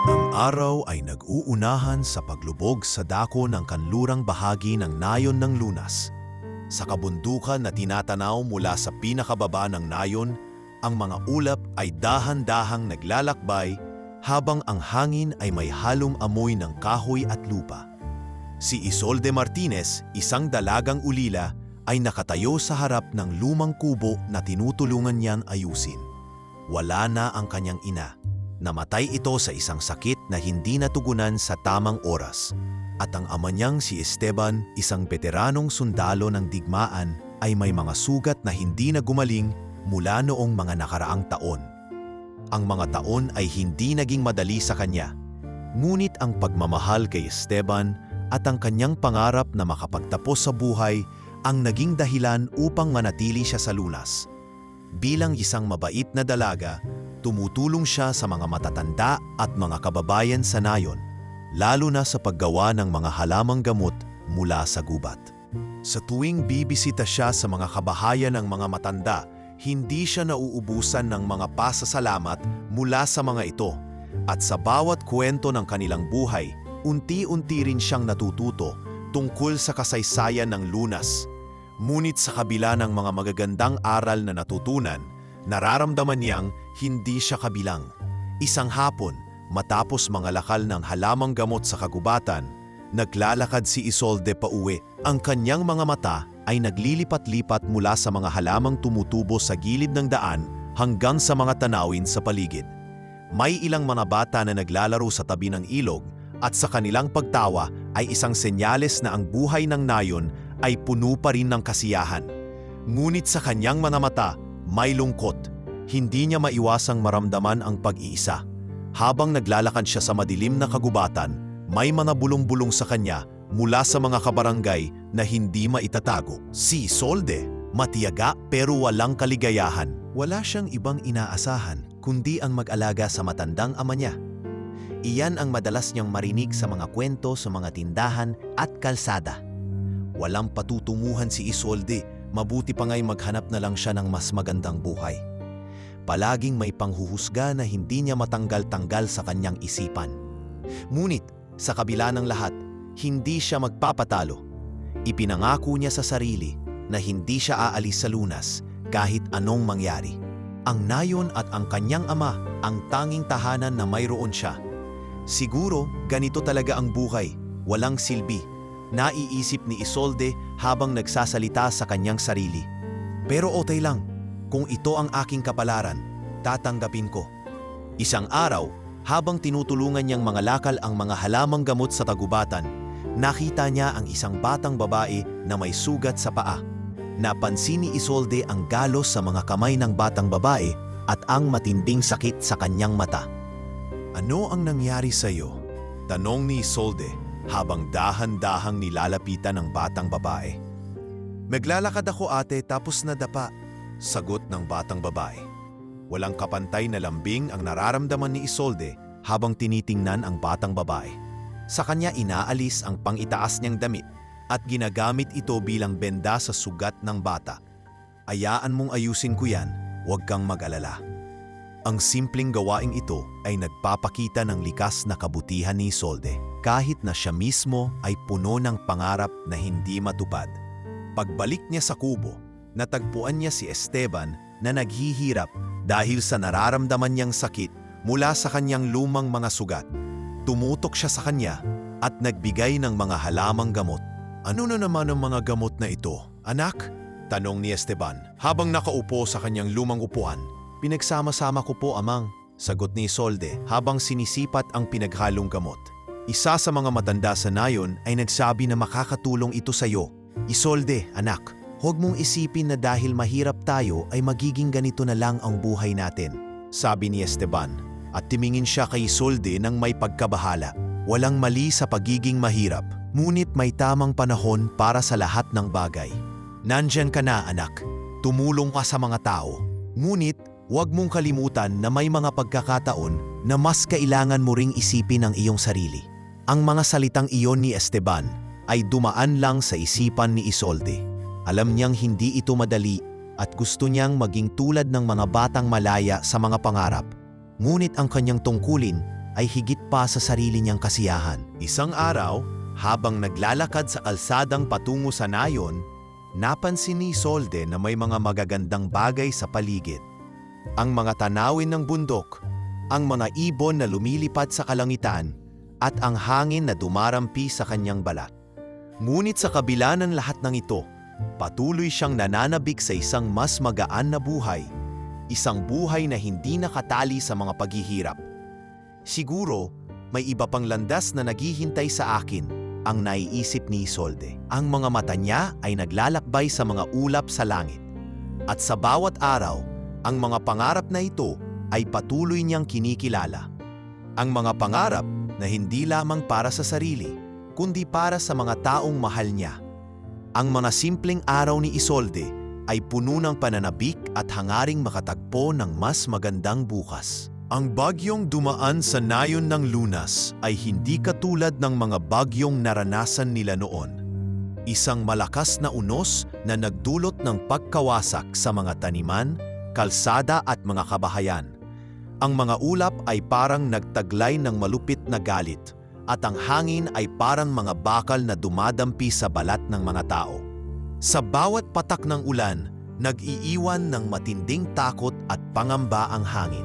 Ang araw ay nag-uunahan sa paglubog sa dako ng kanlurang bahagi ng nayon ng lunas. Sa kabundukan na tinatanaw mula sa pinakababa ng nayon, ang mga ulap ay dahan-dahang naglalakbay habang ang hangin ay may halong amoy ng kahoy at lupa. Si Isolde Martinez, isang dalagang ulila, ay nakatayo sa harap ng lumang kubo na tinutulungan niyang ayusin. Wala na ang kanyang ina. Namatay ito sa isang sakit na hindi natugunan sa tamang oras. At ang ama niyang si Esteban, isang veteranong sundalo ng digmaan, ay may mga sugat na hindi na gumaling mula noong mga nakaraang taon. Ang mga taon ay hindi naging madali sa kanya. Ngunit ang pagmamahal kay Esteban at ang kanyang pangarap na makapagtapos sa buhay ang naging dahilan upang manatili siya sa lunas. Bilang isang mabait na dalaga, tumutulong siya sa mga matatanda at mga kababayan sa nayon, lalo na sa paggawa ng mga halamang gamot mula sa gubat. Sa tuwing bibisita siya sa mga kabahayan ng mga matanda, hindi siya nauubusan ng mga pasasalamat mula sa mga ito. At sa bawat kwento ng kanilang buhay, unti-unti rin siyang natututo tungkol sa kasaysayan ng lunas. Ngunit sa kabila ng mga magagandang aral na natutunan, nararamdaman niyang hindi siya kabilang. Isang hapon, matapos mga lakal ng halamang gamot sa kagubatan, naglalakad si Isolde pauwi. Ang kanyang mga mata ay naglilipat-lipat mula sa mga halamang tumutubo sa gilid ng daan hanggang sa mga tanawin sa paligid. May ilang mga bata na naglalaro sa tabi ng ilog at sa kanilang pagtawa ay isang senyales na ang buhay ng nayon ay puno pa rin ng kasiyahan. Ngunit sa kanyang mga mata, may lungkot. Hindi niya maiwasang maramdaman ang pag-iisa. Habang naglalakad siya sa madilim na kagubatan, may mga bulong-bulong sa kanya mula sa mga kabarangay na hindi maitatago. Si Isolde, matiyaga pero walang kaligayahan. Wala siyang ibang inaasahan kundi ang mag-alaga sa matandang ama niya. Iyan ang madalas niyang marinig sa mga kwento sa mga tindahan at kalsada. Walang patutunguhan si Isolde, mabuti pa nga'y maghanap na lang siya ng mas magandang buhay. Palaging may panghuhusga na hindi niya matanggal-tanggal sa kanyang isipan. Ngunit, sa kabila ng lahat, hindi siya magpapatalo. Ipinangako niya sa sarili na hindi siya aalis sa lunas kahit anong mangyari. Ang nayon at ang kanyang ama ang tanging tahanan na mayroon siya. Siguro, ganito talaga ang buhay, walang silbi. Naiisip ni Isolde habang nagsasalita sa kanyang sarili. Pero okay lang, kung ito ang aking kapalaran, tatanggapin ko. Isang araw, habang tinutulungan niyang mga lakal ang mga halamang gamot sa tagubatan, nakita niya ang isang batang babae na may sugat sa paa. Napansin ni Isolde ang galos sa mga kamay ng batang babae at ang matinding sakit sa kanyang mata. Ano ang nangyari sa iyo? Tanong ni Isolde habang dahan-dahang nilalapitan ng batang babae. Maglalakad ako ate tapos nadapa, sagot ng batang babae. Walang kapantay na lambing ang nararamdaman ni Isolde habang tinitingnan ang batang babae. Sa kanya inaalis ang pang-itaas niyang damit at ginagamit ito bilang benda sa sugat ng bata. Ayaan mong ayusin ko yan, huwag kang mag-alala. Ang simpleng gawaing ito ay nagpapakita ng likas na kabutihan ni Isolde, kahit na siya mismo ay puno ng pangarap na hindi matupad. Pagbalik niya sa kubo, natagpuan niya si Esteban na naghihirap dahil sa nararamdaman niyang sakit mula sa kanyang lumang mga sugat. Tumutok siya sa kanya at nagbigay ng mga halamang gamot. Ano na naman ang mga gamot na ito, anak? Tanong ni Esteban habang nakaupo sa kanyang lumang upuan. Pinagsama-sama ko po, amang, sagot ni Isolde habang sinisipat ang pinaghalong gamot. Isa sa mga matanda sa nayon ay nagsabi na makakatulong ito sa iyo. Isolde, anak, huwag mong isipin na dahil mahirap tayo ay magiging ganito na lang ang buhay natin, sabi ni Esteban. At tumingin siya kay Isolde ng may pagkabahala. Walang mali sa pagiging mahirap, ngunit may tamang panahon para sa lahat ng bagay. Nandyan ka na, anak. Tumulong ka sa mga tao. Ngunit, huwag mong kalimutan na may mga pagkakataon na mas kailangan mo ring isipin ang iyong sarili. Ang mga salitang iyon ni Esteban ay dumaan lang sa isipan ni Isolde. Alam niyang hindi ito madali, at gusto niyang maging tulad ng mga batang malaya sa mga pangarap. Ngunit ang kanyang tungkulin ay higit pa sa sarili niyang kasiyahan. Isang araw, habang naglalakad sa kalsadang patungo sa nayon, napansin ni Isolde na may mga magagandang bagay sa paligid. Ang mga tanawin ng bundok, ang mga ibon na lumilipad sa kalangitan, at ang hangin na dumarampi sa kanyang balat. Ngunit sa kabila ng lahat ng ito, patuloy siyang nananabik sa isang mas magaan na buhay. Isang buhay na hindi nakatali sa mga paghihirap. Siguro, may iba pang landas na naghihintay sa akin, ang naiisip ni Isolde. Ang mga mata niya ay naglalakbay sa mga ulap sa langit. At sa bawat araw, ang mga pangarap na ito ay patuloy niyang kinikilala. Ang mga pangarap na hindi lamang para sa sarili, kundi para sa mga taong mahal niya. Ang mga simpleng araw ni Isolde ay puno ng pananabik at hangaring makatagpo ng mas magandang bukas. Ang bagyong dumaan sa nayon ng Lunas ay hindi katulad ng mga bagyong naranasan nila noon. Isang malakas na unos na nagdulot ng pagkawasak sa mga taniman, kalsada at mga kabahayan. Ang mga ulap ay parang nagtaglay ng malupit na galit, at ang hangin ay parang mga bakal na dumadampi sa balat ng mga tao. Sa bawat patak ng ulan, nag-iiwan ng matinding takot at pangamba ang hangin.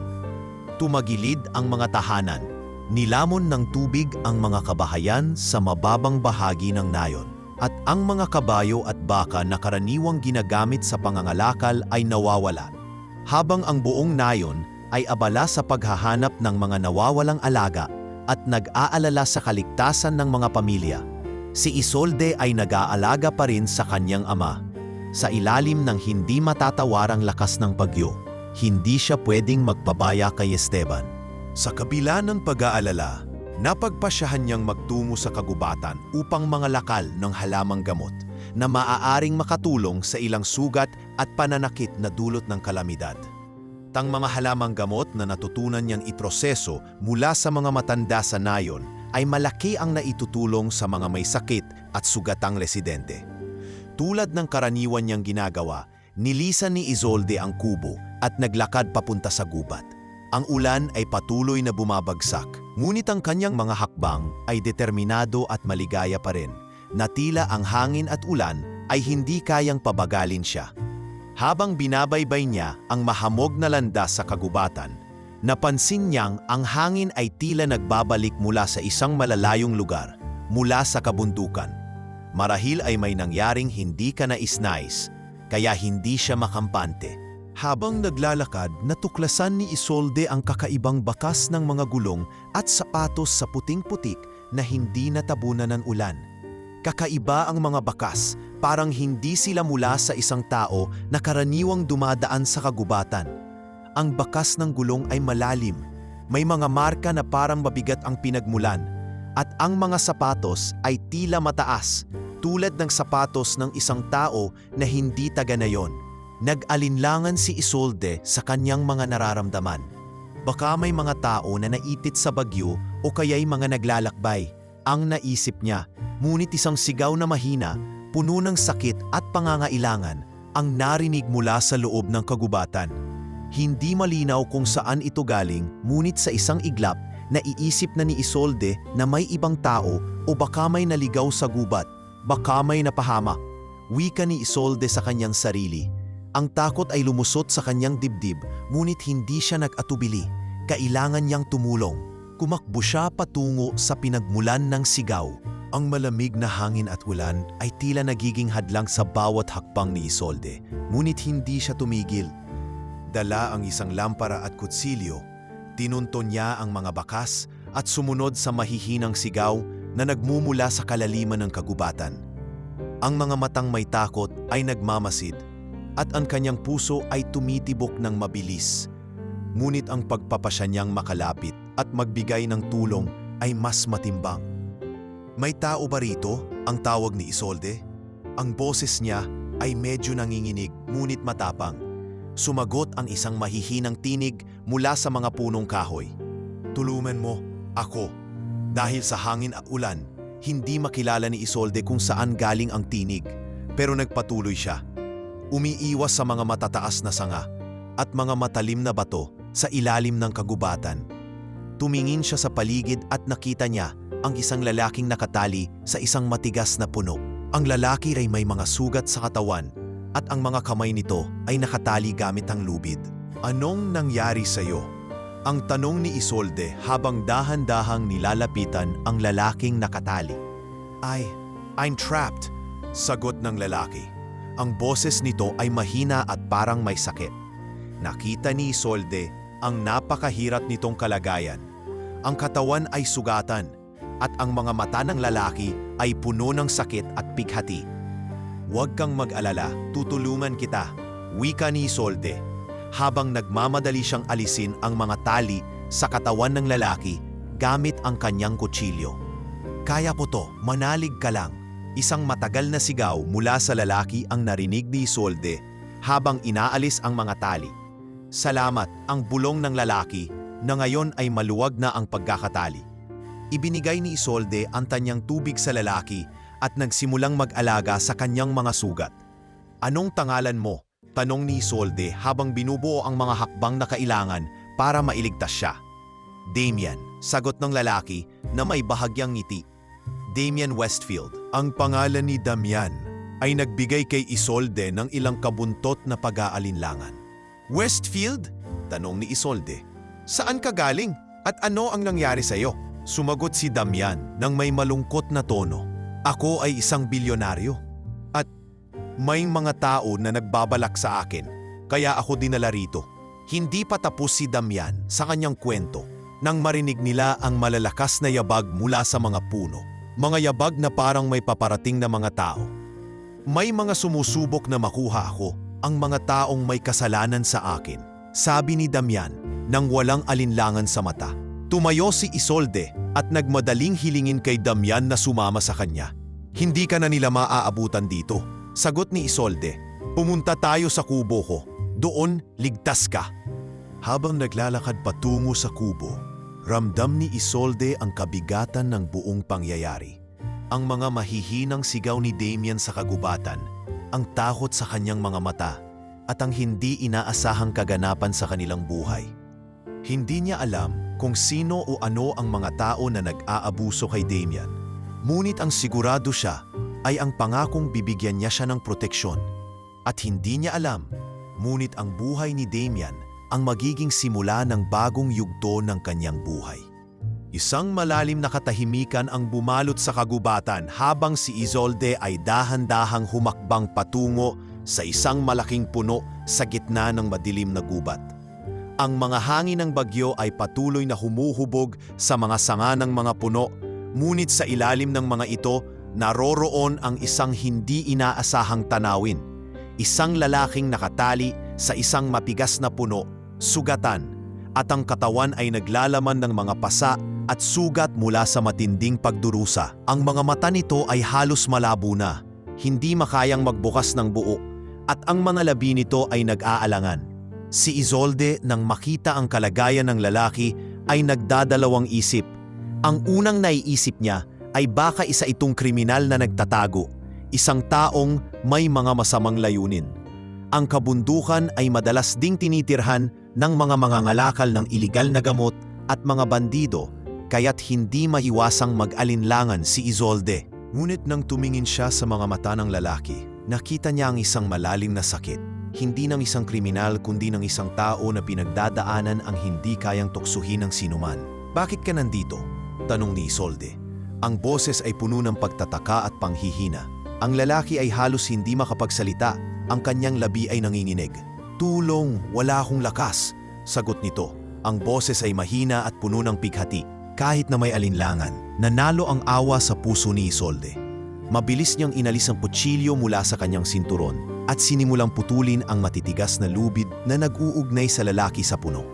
Tumagilid ang mga tahanan, nilamon ng tubig ang mga kabahayan sa mababang bahagi ng nayon, at ang mga kabayo at baka na karaniwang ginagamit sa pangangalakal ay nawawala, habang ang buong nayon ay abala sa paghahanap ng mga nawawalang alaga at nag-aalala sa kaligtasan ng mga pamilya. Si Isolde ay nag-aalaga pa rin sa kanyang ama. Sa ilalim ng hindi matatawarang lakas ng bagyo, hindi siya pwedeng magpabaya kay Esteban. Sa kabila ng pag-aalala, napagpasyahan niyang magtungo sa kagubatan upang mangalakal ng halamang gamot na maaaring makatulong sa ilang sugat at pananakit na dulot ng kalamidad. Ang mga halamang gamot na natutunan niyang iproseso mula sa mga matanda sa nayon ay malaki ang naitutulong sa mga may sakit at sugatang residente. Tulad ng karaniwan niyang ginagawa, nilisan ni Isolde ang kubo at naglakad papunta sa gubat. Ang ulan ay patuloy na bumabagsak, ngunit ang kanyang mga hakbang ay determinado at maligaya pa rin, na tila ang hangin at ulan ay hindi kayang pabagalin siya. Habang binabaybay niya ang mahamog na landas sa kagubatan, napansin niyang ang hangin ay tila nagbabalik mula sa isang malalayong lugar, mula sa kabundukan. Marahil ay may nangyaring hindi kanais-nais, kaya hindi siya makampante. Habang naglalakad, natuklasan ni Isolde ang kakaibang bakas ng mga gulong at sapatos sa puting-putik na hindi natabunan ng ulan. Kakaiba ang mga bakas, parang hindi sila mula sa isang tao na karaniwang dumadaan sa kagubatan. Ang bakas ng gulong ay malalim, may mga marka na parang mabigat ang pinagmulan, at ang mga sapatos ay tila mataas, tulad ng sapatos ng isang tao na hindi taga nayon. Nag-alinlangan si Isolde sa kanyang mga nararamdaman. Baka may mga tao na naitit sa bagyo o kaya'y mga naglalakbay. Ang naisip niya, ngunit isang sigaw na mahina, puno ng sakit at pangangailangan, ang narinig mula sa loob ng kagubatan. Hindi malinaw kung saan ito galing, ngunit sa isang iglap, naiisip na ni Isolde na may ibang tao o baka may naligaw sa gubat, baka may napahama. Wika ni Isolde sa kanyang sarili. Ang takot ay lumusot sa kanyang dibdib, ngunit hindi siya nag-atubili. Kailangan niyang tumulong. Kumakbo siya patungo sa pinagmulan ng sigaw. Ang malamig na hangin at ulan ay tila nagiging hadlang sa bawat hakbang ni Isolde, ngunit hindi siya tumigil. Dala ang isang lampara at kutsilyo, tinunto niya ang mga bakas at sumunod sa mahihinang sigaw na nagmumula sa kalaliman ng kagubatan. Ang mga matang may takot ay nagmamasid, at ang kanyang puso ay tumitibok ng mabilis. Ngunit ang pagpapasya niyang makalapit at magbigay ng tulong ay mas matimbang. "May tao ba rito?" ang tawag ni Isolde. Ang boses niya ay medyo nanginginig ngunit matapang. Sumagot ang isang mahihinang tinig mula sa mga punong kahoy. "Tulungan mo, ako." Dahil sa hangin at ulan, hindi makilala ni Isolde kung saan galing ang tinig, pero nagpatuloy siya. umiiwas sa mga matataas na sanga at mga matalim na bato sa ilalim ng kagubatan. Tumingin siya sa paligid at nakita niya ang isang lalaking nakatali sa isang matigas na puno. Ang lalaki ay may mga sugat sa katawan at ang mga kamay nito ay nakatali gamit ang lubid. Anong nangyari sa iyo? Ang tanong ni Isolde habang dahan-dahang nilalapitan ang lalaking nakatali. I'm trapped, sagot ng lalaki. Ang boses nito ay mahina at parang may sakit. Nakita ni Isolde ang napakahirap nitong kalagayan. Ang katawan ay sugatan at ang mga mata ng lalaki ay puno ng sakit at pighati. Huwag kang mag-alala, tutulungan kita, wika ni Isolde, habang nagmamadali siyang alisin ang mga tali sa katawan ng lalaki gamit ang kanyang kutsilyo. Kaya po to, manalig ka lang. Isang matagal na sigaw mula sa lalaki ang narinig ni Isolde habang inaalis ang mga tali. Salamat, ang bulong ng lalaki na ngayon ay maluwag na ang pagkakatali. Ibinigay ni Isolde ang tanyang tubig sa lalaki at nagsimulang mag-alaga sa kanyang mga sugat. Anong tangalan mo? Tanong ni Isolde habang binubuo ang mga hakbang na kailangan para mailigtas siya. Damian, sagot ng lalaki na may bahagyang ngiti. Damian Westfield. Ang pangalan ni Damian ay nagbigay kay Isolde ng ilang kabuntot na pag-aalinlangan. Westfield? Tanong ni Isolde. Saan ka galing at ano ang nangyari sa iyo? Sumagot si Damian ng may malungkot na tono. Ako ay isang bilyonaryo at may mga tao na nagbabalak sa akin kaya ako dinala rito. Hindi pa tapos si Damian sa kanyang kwento nang marinig nila ang malalakas na yabag mula sa mga puno. Mga yabag na parang may paparating na mga tao. May mga sumusubok na makuha ako, ang mga taong may kasalanan sa akin, sabi ni Damian nang walang alinlangan sa mata. Tumayo si Isolde at nagmadaling hilingin kay Damian na sumama sa kanya. Hindi ka na nila maaabutan dito, sagot ni Isolde. Pumunta tayo sa kubo ko, doon ligtas ka. Habang naglalakad patungo sa kubo, ramdam ni Isolde ang kabigatan ng buong pangyayari. Ang mga mahihinang sigaw ni Damian sa kagubatan, ang takot sa kanyang mga mata, at ang hindi inaasahang kaganapan sa kanilang buhay. Hindi niya alam kung sino o ano ang mga tao na nag-aabuso kay Damian. Ngunit ang sigurado siya ay ang pangakong bibigyan niya siya ng proteksyon. At hindi niya alam, ngunit ang buhay ni Damian ang magiging simula ng bagong yugto ng kanyang buhay. Isang malalim na katahimikan ang bumalot sa kagubatan habang si Isolde ay dahan-dahang humakbang patungo sa isang malaking puno sa gitna ng madilim na gubat. Ang mga hangin ng bagyo ay patuloy na humuhubog sa mga sanga ng mga puno, ngunit sa ilalim ng mga ito, naroroon ang isang hindi inaasahang tanawin. Isang lalaking nakatali sa isang mapigas na puno, sugatan, at ang katawan ay naglalaman ng mga pasa at sugat mula sa matinding pagdurusa. Ang mga mata nito ay halos malabo na, hindi makayang magbukas ng buo, at ang mga labi nito ay nag-aalangan. Si Isolde nang makita ang kalagayan ng lalaki ay nagdadalawang isip. Ang unang naiisip niya ay baka isa itong kriminal na nagtatago, isang taong may mga masamang layunin. Ang kabundukan ay madalas ding tinitirhan ng mga mangangalakal ng iligal na gamot at mga bandido, kaya't hindi maiwasang mag-alinlangan si Isolde. Ngunit nang tumingin siya sa mga mata ng lalaki, nakita niya ang isang malalim na sakit. Hindi ng isang kriminal kundi ng isang tao na pinagdadaanan ang hindi kayang tuksuhin ng sinuman. Bakit ka nandito? Tanong ni Isolde. Ang boses ay puno ng pagtataka at panghihina. Ang lalaki ay halos hindi makapagsalita. Ang kanyang labi ay nanginginig. Tulong, wala akong lakas, sagot nito. Ang boses ay mahina at puno ng pighati. Kahit na may alinlangan, nanalo ang awa sa puso ni Isolde. Mabilis niyang inalis ang kutsilyo mula sa kanyang sinturon at sinimulang putulin ang matitigas na lubid na nag-uugnay sa lalaki sa puno.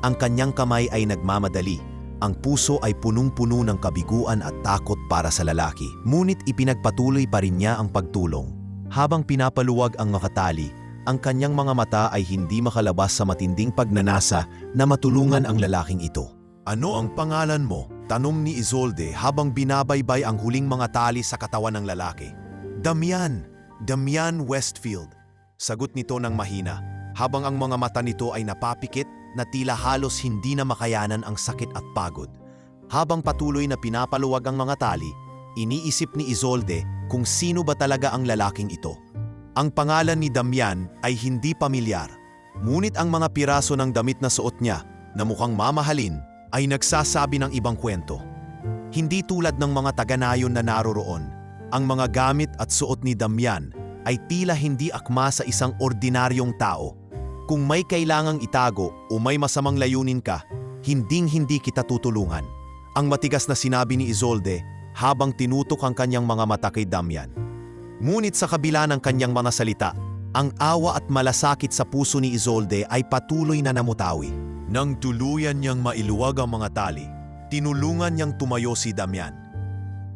Ang kanyang kamay ay nagmamadali. Ang puso ay punong-puno ng kabiguan at takot para sa lalaki. Ngunit ipinagpatuloy pa rin niya ang pagtulong. Habang pinapaluwag ang makatali, ang kanyang mga mata ay hindi makalabas sa matinding pagnanasa na matulungan ang lalaking ito. Ano ang pangalan mo? Tanong ni Isolde habang binabaybay ang huling mga tali sa katawan ng lalaki. Damian Westfield. Sagot nito ng mahina, habang ang mga mata nito ay napapikit na tila halos hindi na makayanan ang sakit at pagod. Habang patuloy na pinapaluwag ang mga tali, iniisip ni Isolde kung sino ba talaga ang lalaking ito. Ang pangalan ni Damian ay hindi pamilyar, ngunit ang mga piraso ng damit na suot niya na mukhang mamahalin ay nagsasabi ng ibang kwento. Hindi tulad ng mga taga-nayon na naroroon, ang mga gamit at suot ni Damian ay tila hindi akma sa isang ordinaryong tao. Kung may kailangang itago o may masamang layunin ka, hinding-hindi kita tutulungan. Ang matigas na sinabi ni Isolde habang tinutok ang kanyang mga mata kay Damian. Ngunit sa kabila ng kanyang mga salita, ang awa at malasakit sa puso ni Isolde ay patuloy na namutawi. Nang tuluyan niyang mailuwag ang mga tali, tinulungan niyang tumayo si Damian.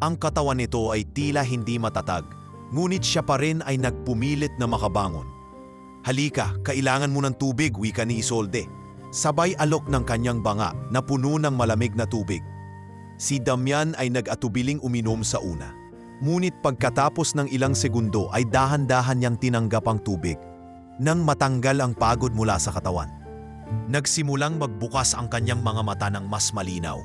Ang katawan nito ay tila hindi matatag, ngunit siya pa rin ay nagpumilit na makabangon. Halika, kailangan mo ng tubig, wika ni Isolde. Sabay alok ng kanyang banga na puno ng malamig na tubig. Si Damian ay nag-atubiling uminom sa una. Ngunit pagkatapos ng ilang segundo ay dahan-dahan niyang tinanggap ang tubig nang matanggal ang pagod mula sa katawan. Nagsimulang magbukas ang kanyang mga mata ng mas malinaw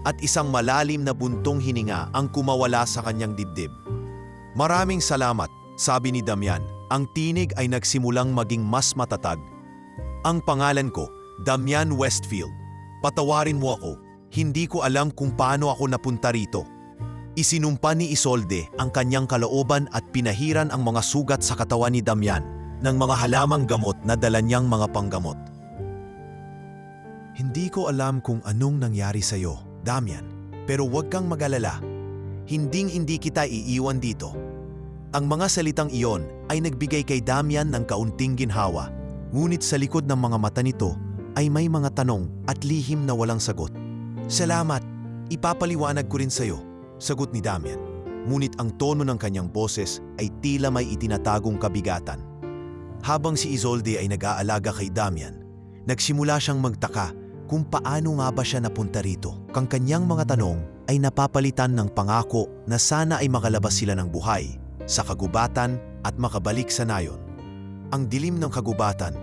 at isang malalim na buntong hininga ang kumawala sa kanyang dibdib. Maraming salamat, sabi ni Damian. Ang tinig ay nagsimulang maging mas matatag. Ang pangalan ko, Damian Westfield. Patawarin mo ako. Hindi ko alam kung paano ako napunta rito. Isinumpa ni Isolde ang kanyang kalooban at pinahiran ang mga sugat sa katawan ni Damian ng mga halamang gamot na dala niyang mga panggamot. Hindi ko alam kung anong nangyari sa iyo, Damian, pero huwag kang mag-alala. Hinding-hindi kita iiwan dito. Ang mga salitang iyon ay nagbigay kay Damian ng kaunting ginhawa, ngunit sa likod ng mga mata nito ay may mga tanong at lihim na walang sagot. Salamat, ipapaliwanag ko rin sa iyo, sagot ni Damian. Ngunit ang tono ng kanyang boses ay tila may itinatagong kabigatan. Habang si Isolde ay nag-aalaga kay Damian, nagsimula siyang magtaka kung paano nga ba siya napunta rito. Kang kanyang mga tanong ay napapalitan ng pangako na sana ay makalabas sila ng buhay sa kagubatan at makabalik sa nayon. Ang dilim ng kagubatan,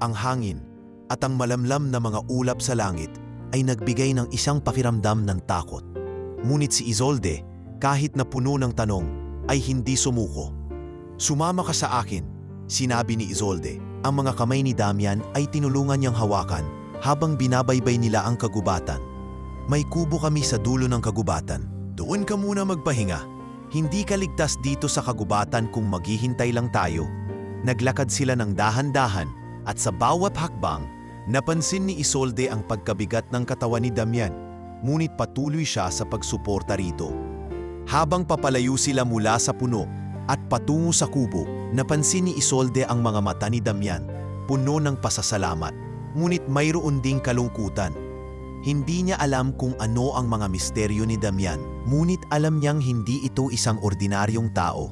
ang hangin at ang malamlam na mga ulap sa langit ay nagbigay ng isang pakiramdam ng takot. Ngunit si Isolde, kahit na puno ng tanong, ay hindi sumuko. Sumama ka sa akin, sinabi ni Isolde. Ang mga kamay ni Damian ay tinulungan niyang hawakan habang binabaybay nila ang kagubatan. May kubo kami sa dulo ng kagubatan. Doon ka muna magpahinga. Hindi ka ligtas dito sa kagubatan kung maghihintay lang tayo. Naglakad sila ng dahan-dahan at sa bawat hakbang, napansin ni Isolde ang pagkabigat ng katawan ni Damian, ngunit patuloy siya sa pagsuporta rito. Habang papalayo sila mula sa puno at patungo sa kubo, napansin ni Isolde ang mga mata ni Damian, puno ng pasasalamat, ngunit mayroon ding kalungkutan. Hindi niya alam kung ano ang mga misteryo ni Damian, ngunit alam niyang hindi ito isang ordinaryong tao.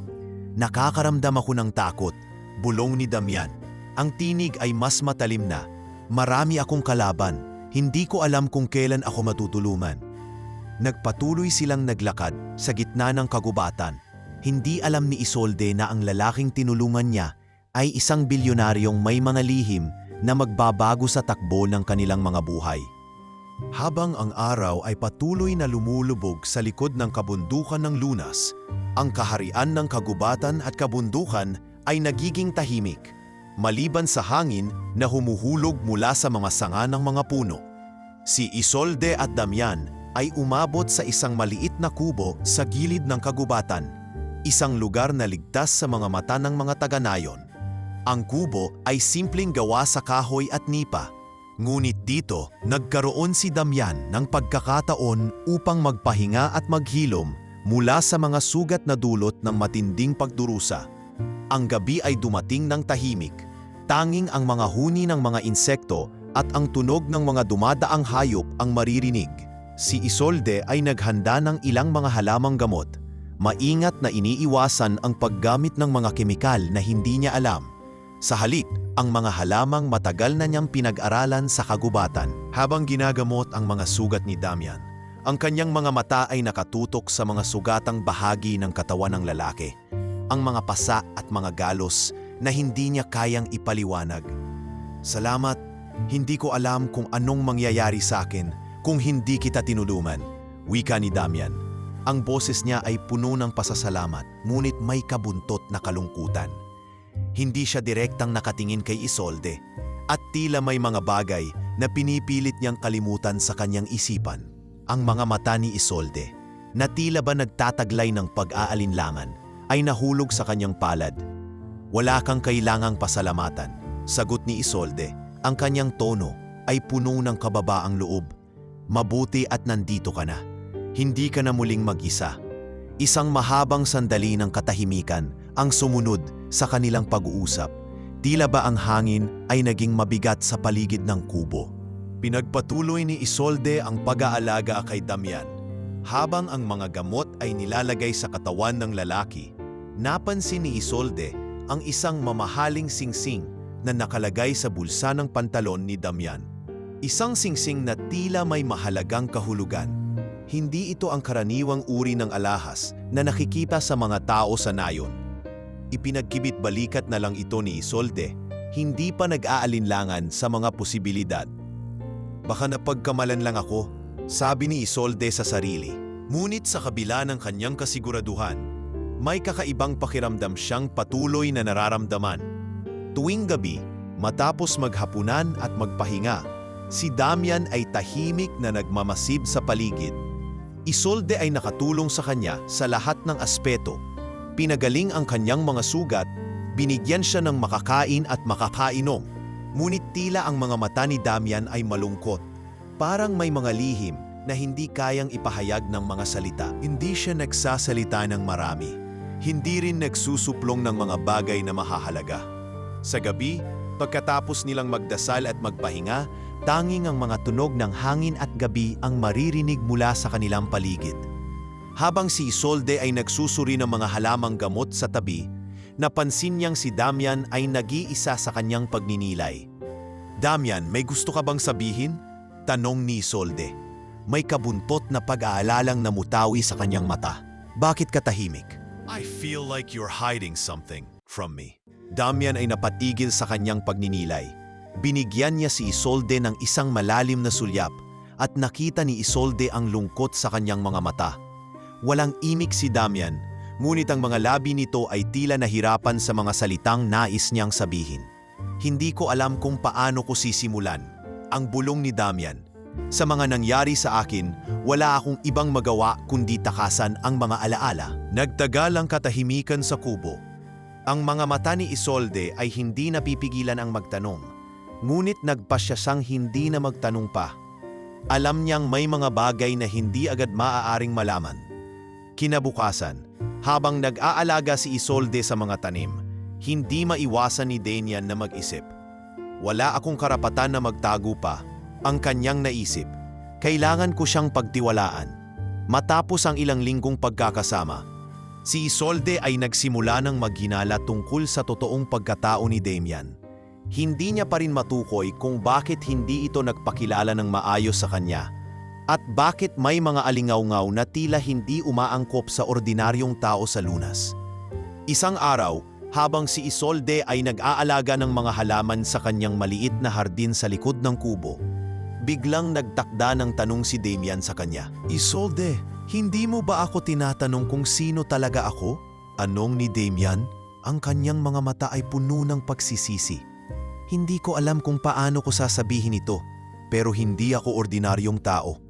Nakakaramdam ako ng takot, bulong ni Damian. Ang tinig ay mas matalim na. Marami akong kalaban, hindi ko alam kung kailan ako matutulungan. Nagpatuloy silang naglakad sa gitna ng kagubatan. Hindi alam ni Isolde na ang lalaking tinulungan niya ay isang bilyonaryong may mga lihim na magbabago sa takbo ng kanilang mga buhay. Habang ang araw ay patuloy na lumulubog sa likod ng kabundukan ng lunas, ang kaharian ng kagubatan at kabundukan ay nagiging tahimik, maliban sa hangin na humuhulog mula sa mga sanga ng mga puno. Si Isolde at Damian ay umabot sa isang maliit na kubo sa gilid ng kagubatan, isang lugar na ligtas sa mga mata ng mga taga-nayon. Ang kubo ay simpleng gawa sa kahoy at nipa, ngunit dito nagkaroon si Damian ng pagkakataon upang magpahinga at maghilom mula sa mga sugat na dulot ng matinding pagdurusa. Ang gabi ay dumating ng tahimik, tanging ang mga huni ng mga insekto at ang tunog ng mga dumadaang hayop ang maririnig. Si Isolde ay naghanda ng ilang mga halamang gamot, maingat na iniiwasan ang paggamit ng mga kemikal na hindi niya alam. Sa halip, ang mga halamang matagal na niyang pinag-aralan sa kagubatan. Habang ginagamot ang mga sugat ni Damian, ang kanyang mga mata ay nakatutok sa mga sugatang bahagi ng katawan ng lalaki. Ang mga pasa at mga galos na hindi niya kayang ipaliwanag. Salamat, hindi ko alam kung anong mangyayari sa akin kung hindi kita tinulungan, wika ni Damian. Ang boses niya ay puno ng pasasalamat, ngunit may kabuntot na kalungkutan. Hindi siya direktang nakatingin kay Isolde, at tila may mga bagay na pinipilit niyang kalimutan sa kanyang isipan. Ang mga mata ni Isolde, na tila ba nagtataglay ng pag-aalinlangan, ay nahulog sa kanyang palad. Wala kang kailangang pasalamatan, sagot ni Isolde. Ang kanyang tono ay puno ng kababaang loob. Mabuti at nandito ka na. Hindi ka na muling mag-isa. Isang mahabang sandali ng katahimikan ang sumunod sa kanilang pag-uusap. Tila ba ang hangin ay naging mabigat sa paligid ng kubo. Pinagpatuloy ni Isolde ang pag-aalaga kay Damian. Habang ang mga gamot ay nilalagay sa katawan ng lalaki, napansin ni Isolde ang isang mamahaling singsing na nakalagay sa bulsa ng pantalon ni Damian. Isang singsing na tila may mahalagang kahulugan. Hindi ito ang karaniwang uri ng alahas na nakikita sa mga tao sa nayon. Ipinagkibit balikat na lang ito ni Isolde, hindi pa nag-aalinlangan sa mga posibilidad. Baka napagkamalan lang ako, sabi ni Isolde sa sarili. Ngunit sa kabila ng kanyang kasiguraduhan, may kakaibang pakiramdam siyang patuloy na nararamdaman. Tuwing gabi, matapos maghapunan at magpahinga, si Damian ay tahimik na nagmamasid sa paligid. Isolde ay nakatulong sa kanya sa lahat ng aspeto. Pinagaling ang kanyang mga sugat, binigyan siya ng makakain at makakainom. Ngunit tila ang mga mata ni Damian ay malungkot. Parang may mga lihim na hindi kayang ipahayag ng mga salita. Hindi siya nagsasalita ng marami. Hindi rin nagsusuplong ng mga bagay na mahahalaga. Sa gabi, pagkatapos nilang magdasal at magpahinga, tanging ang mga tunog ng hangin at gabi ang maririnig mula sa kanilang paligid. Habang si Isolde ay nagsusuri ng mga halamang gamot sa tabi, napansin niyang si Damian ay nag-iisa sa kanyang pagninilay. Damian, may gusto ka bang sabihin? Tanong ni Isolde. May kabuntot na pag-aalalang namutawi sa kanyang mata. Bakit ka tahimik? I feel like you're hiding something from me. Damian ay napatigil sa kanyang pagninilay. Binigyan niya si Isolde ng isang malalim na sulyap at nakita ni Isolde ang lungkot sa kanyang mga mata. Walang imik si Damian, ngunit ang mga labi nito ay tila nahirapan sa mga salitang nais niyang sabihin. Hindi ko alam kung paano ko sisimulan. Ang bulong ni Damian. Sa mga nangyari sa akin, wala akong ibang magawa kundi takasan ang mga alaala. Nagtagal ang katahimikan sa kubo. Ang mga mata ni Isolde ay hindi napipigilan ang magtanong. Ngunit nagpasya siyang hindi na magtanong pa. Alam niyang may mga bagay na hindi agad maaaring malaman. Kinabukasan, habang nag-aalaga si Isolde sa mga tanim, hindi maiwasan ni Damian na mag-isip. Wala akong karapatan na magtago pa, ang kanyang naisip. Kailangan ko siyang pagtiwalaan. Matapos ang ilang linggong pagkakasama, si Isolde ay nagsimula ng maghinala tungkol sa totoong pagkatao ni Damian. Hindi niya pa rin matukoy kung bakit hindi ito nagpakilala ng maayos sa kanya at bakit may mga alingaw-ngaw na tila hindi umaangkop sa ordinaryong tao sa lunas. Isang araw, habang si Isolde ay nag-aalaga ng mga halaman sa kanyang maliit na hardin sa likod ng kubo, biglang nagtakda ng tanong si Damian sa kanya. Isolde, hindi mo ba ako tinatanong kung sino talaga ako? Anong ni Damian? Ang kanyang mga mata ay puno ng pagsisisi. Hindi ko alam kung paano ko sasabihin ito, pero hindi ako ordinaryong tao.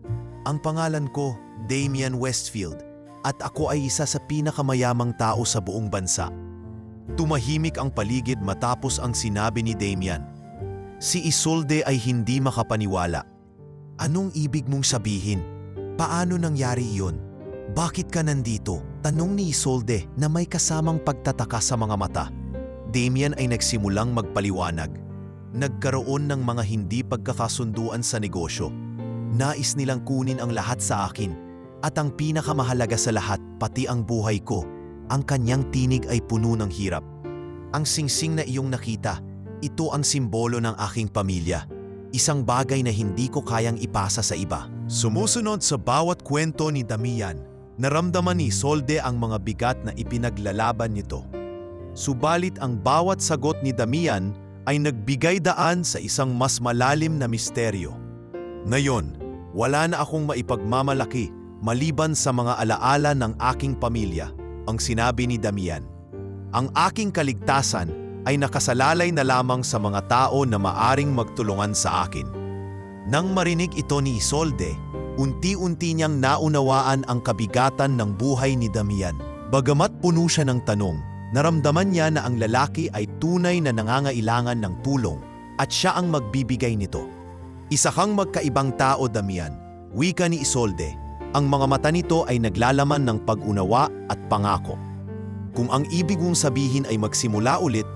Ang pangalan ko, Damian Westfield, at ako ay isa sa pinakamayamang tao sa buong bansa. Tumahimik ang paligid matapos ang sinabi ni Damian. Si Isolde ay hindi makapaniwala. Anong ibig mong sabihin? Paano nangyari iyon? Bakit ka nandito? Tanong ni Isolde na may kasamang pagtataka sa mga mata. Damian ay nagsimulang magpaliwanag. Nagkaroon ng mga hindi pagkakasunduan sa negosyo. Nais nilang kunin ang lahat sa akin. At ang pinakamahalaga sa lahat, pati ang buhay ko. Ang kanyang tinig ay puno ng hirap. Ang singsing na iyong nakita, ito ang simbolo ng aking pamilya. Isang bagay na hindi ko kayang ipasa sa iba. Sumusunod sa bawat kwento ni Damian, naramdaman ni Isolde ang mga bigat na ipinaglalaban nito. Subalit ang bawat sagot ni Damian ay nagbigay daan sa isang mas malalim na misteryo. Ngayon, wala na akong maipagmamalaki maliban sa mga alaala ng aking pamilya, ang sinabi ni Damian. Ang aking kaligtasan ay nakasalalay na lamang sa mga tao na maaring magtulungan sa akin. Nang marinig ito ni Isolde, unti-unti niyang naunawaan ang kabigatan ng buhay ni Damian. Bagamat puno siya ng tanong, naramdaman niya na ang lalaki ay tunay na nangangailangan ng tulong at siya ang magbibigay nito. Isa kang magkaibang tao, Damian, wika ni Isolde. Ang mga mata nito ay naglalaman ng pag-unawa at pangako. Kung ang ibig mong sabihin ay magsimula ulit,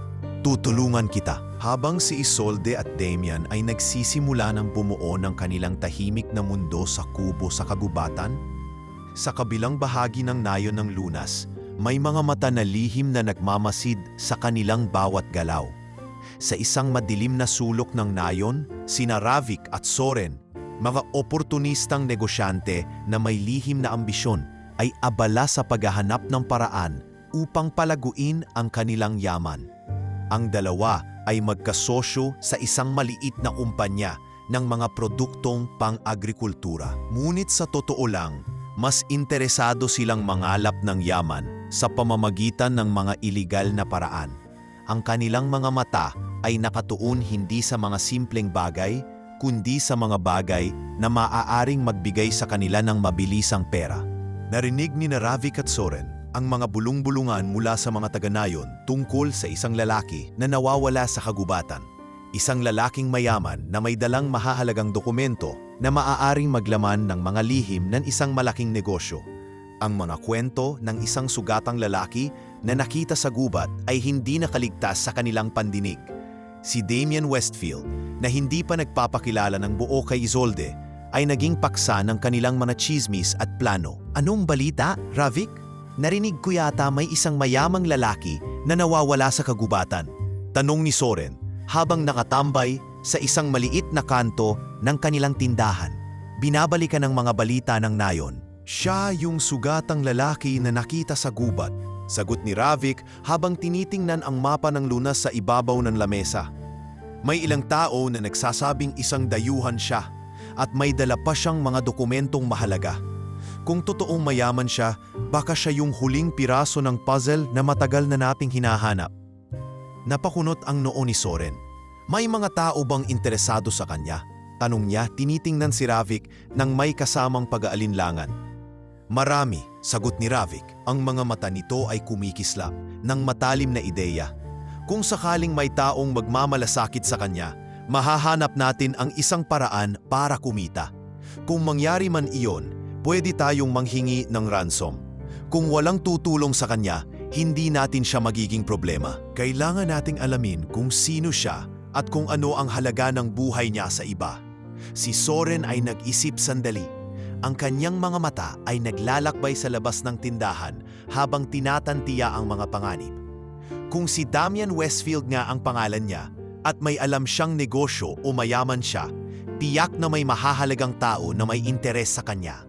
tutulungan kita. Habang si Isolde at Damian ay nagsisimula ng bumuo ng kanilang tahimik na mundo sa kubo sa kagubatan, sa kabilang bahagi ng nayon ng lunas, may mga mata na lihim na nagmamasid sa kanilang bawat galaw. Sa isang madilim na sulok ng nayon, sina Ravik at Soren, mga oportunistang negosyante na may lihim na ambisyon, ay abala sa paghahanap ng paraan upang palaguin ang kanilang yaman. Ang dalawa ay magkasosyo sa isang maliit na kumpanya ng mga produktong pang-agrikultura. Ngunit sa totoo lang, mas interesado silang mangalap ng yaman sa pamamagitan ng mga iligal na paraan. Ang kanilang mga mata ay nakatuon hindi sa mga simpleng bagay, kundi sa mga bagay na maaaring magbigay sa kanila ng mabilisang pera. Narinig ni Ravik at Soren ang mga bulong-bulungan mula sa mga taga-nayon tungkol sa isang lalaki na nawawala sa kagubatan. Isang lalaking mayaman na may dalang mahahalagang dokumento na maaaring maglaman ng mga lihim ng isang malaking negosyo. Ang mga kwento ng isang sugatang lalaki na nakita sa gubat ay hindi nakaligtas sa kanilang pandinig. Si Damian Westfield, na hindi pa nagpapakilala ng buo kay Isolde, ay naging paksa ng kanilang mga chismis at plano. Anong balita, Ravik? Narinig ko yata may isang mayamang lalaki na nawawala sa kagubatan. Tanong ni Soren habang nakatambay sa isang maliit na kanto ng kanilang tindahan. Binabalikan ng mga balita ng nayon. Siya yung sugatang lalaki na nakita sa gubat, sagot ni Ravik habang tinitingnan ang mapa ng lunas sa ibabaw ng lamesa. May ilang tao na nagsasabing isang dayuhan siya at may dala pa siyang mga dokumentong mahalaga. Kung totoong mayaman siya, baka siya yung huling piraso ng puzzle na matagal na nating hinahanap. Napakunot ang noo ni Soren. May mga tao bang interesado sa kanya? Tanong niya, tinitingnan si Ravik nang may kasamang pag-aalinlangan. Marami, sagot ni Ravik. Ang mga mata nito ay kumikislap ng matalim na ideya. Kung sakaling may taong magmamalasakit sa kanya, mahahanap natin ang isang paraan para kumita. Kung mangyari man iyon, pwede tayong manghingi ng ransom. Kung walang tutulong sa kanya, hindi natin siya magiging problema. Kailangan nating alamin kung sino siya at kung ano ang halaga ng buhay niya sa iba. Si Soren ay nag-isip sandali. Ang kanyang mga mata ay naglalakbay sa labas ng tindahan habang tinatantiya ang mga panganib. Kung si Damian Westfield nga ang pangalan niya at may alam siyang negosyo o mayaman siya, tiyak na may mahahalagang tao na may interes sa kanya.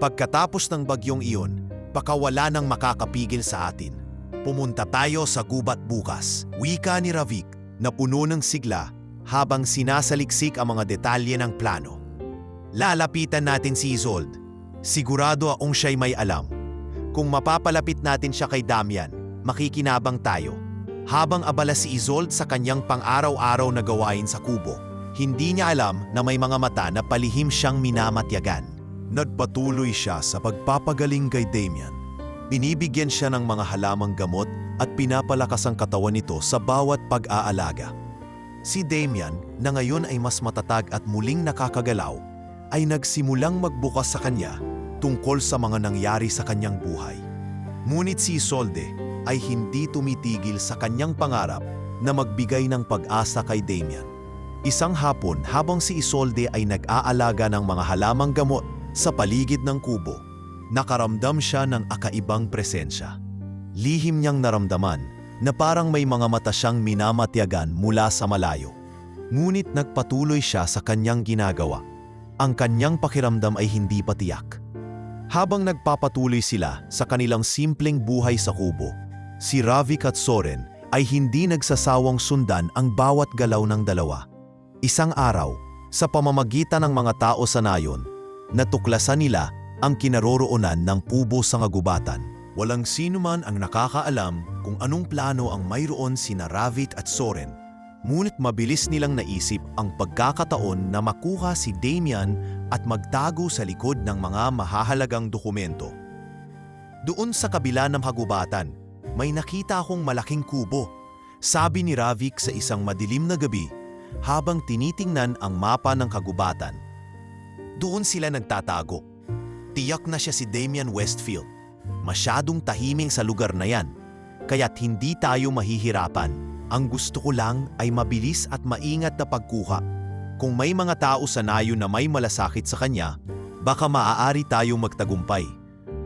Pagkatapos ng bagyong iyon, baka wala nang makakapigil sa atin. Pumunta tayo sa gubat bukas, wika ni Ravik na puno ng sigla habang sinasaliksik ang mga detalye ng plano. Lalapitan natin si Isolde. Sigurado akong siya'y may alam. Kung mapapalapit natin siya kay Damian, makikinabang tayo. Habang abala si Isolde sa kanyang pang-araw-araw na gawain sa kubo, hindi niya alam na may mga mata na palihim siyang minamatyagan. Nagpatuloy siya sa pagpapagaling kay Damian. Binibigyan siya ng mga halamang gamot at pinapalakas ang katawan nito sa bawat pag-aalaga. Si Damian, na ngayon ay mas matatag at muling nakakagalaw, ay nagsimulang magbukas sa kanya tungkol sa mga nangyari sa kanyang buhay. Ngunit si Isolde ay hindi tumitigil sa kanyang pangarap na magbigay ng pag-asa kay Damian. Isang hapon habang si Isolde ay nag-aalaga ng mga halamang gamot sa paligid ng kubo, nakaramdam siya ng akaibang presensya. Lihim niyang naramdaman na parang may mga mata siyang minamatyagan mula sa malayo. Ngunit nagpatuloy siya sa kanyang ginagawa. Ang kanyang pakiramdam ay hindi patiyak. Habang nagpapatuloy sila sa kanilang simpleng buhay sa kubo, Si Ravik at Soren ay hindi nagsasawang sundan ang bawat galaw ng dalawa. Isang araw, sa pamamagitan ng mga tao sa nayon, natuklasan nila ang kinaroroonan ng kubo sa kagubatan. Walang sino man ang nakakaalam kung anong plano ang mayroon sina Ravik at Soren. Ngunit mabilis nilang naisip ang pagkakataon na makuha si Damian at magtago sa likod ng mga mahahalagang dokumento. Doon sa kabila ng kagubatan, may nakita akong malaking kubo, sabi ni Ravik sa isang madilim na gabi habang tinitingnan ang mapa ng kagubatan. Doon sila nagtatago. Tiyak na siya si Damian Westfield. Masyadong tahiming sa lugar na yan, kaya't hindi tayo mahihirapan. Ang gusto ko lang ay mabilis at maingat na pagkuha. Kung may mga tao sa nayon na may malasakit sa kanya, baka maaari tayong magtagumpay.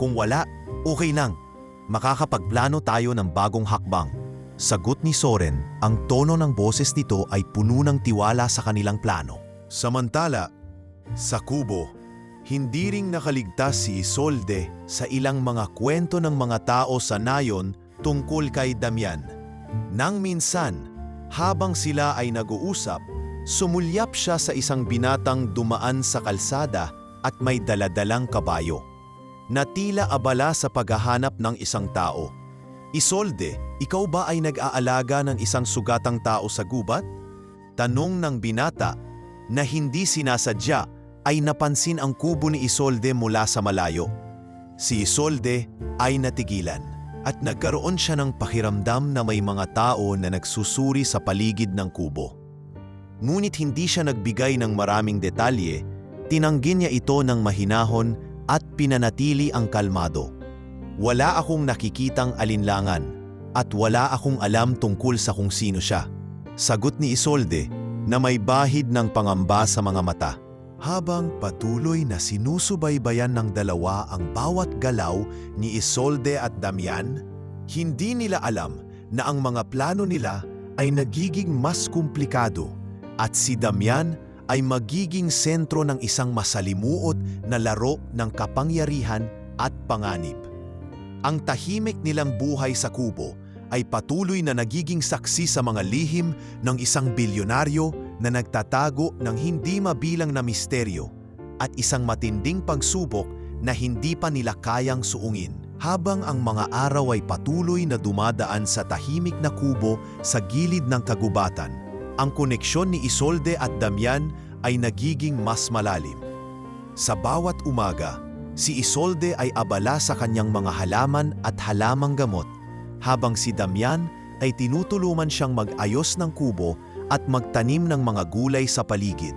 Kung wala, okay lang. Makakapagplano tayo ng bagong hakbang. Sagot ni Soren, ang tono ng boses nito ay puno ng tiwala sa kanilang plano. Samantala, sa kubo, hindi ring nakaligtas si Isolde sa ilang mga kwento ng mga tao sa nayon tungkol kay Damian. Nang minsan, habang sila ay nag-uusap, sumulyap siya sa isang binatang dumaan sa kalsada at may daladalang kabayo na tila abala sa paghahanap ng isang tao. Isolde, ikaw ba ay nag-aalaga ng isang sugatang tao sa gubat? Tanong ng binata na hindi sinasadya ay napansin ang kubo ni Isolde mula sa malayo. Si Isolde ay natigilan at nagkaroon siya ng pakiramdam na may mga tao na nagsusuri sa paligid ng kubo. Ngunit hindi siya nagbigay ng maraming detalye, tinanggi niya ito ng mahinahon at pinanatili ang kalmado. Wala akong nakikitang alinlangan at wala akong alam tungkol sa kung sino siya. Sagot ni Isolde na may bahid ng pangamba sa mga mata. Habang patuloy na sinusubaybayan ng dalawa ang bawat galaw ni Isolde at Damian, hindi nila alam na ang mga plano nila ay nagiging mas komplikado at si Damian ay magiging sentro ng isang masalimuot na laro ng kapangyarihan at panganib. Ang tahimik nilang buhay sa kubo ay patuloy na nagiging saksi sa mga lihim ng isang bilyonaryo na nagtatago ng hindi mabilang na misteryo at isang matinding pagsubok na hindi pa nila kayang suungin. Habang ang mga araw ay patuloy na dumadaan sa tahimik na kubo sa gilid ng kagubatan, ang koneksyon ni Isolde at Damian ay nagiging mas malalim. Sa bawat umaga, si Isolde ay abala sa kanyang mga halaman at halamang gamot, habang si Damian ay tinutulungan siyang mag-ayos ng kubo at magtanim ng mga gulay sa paligid.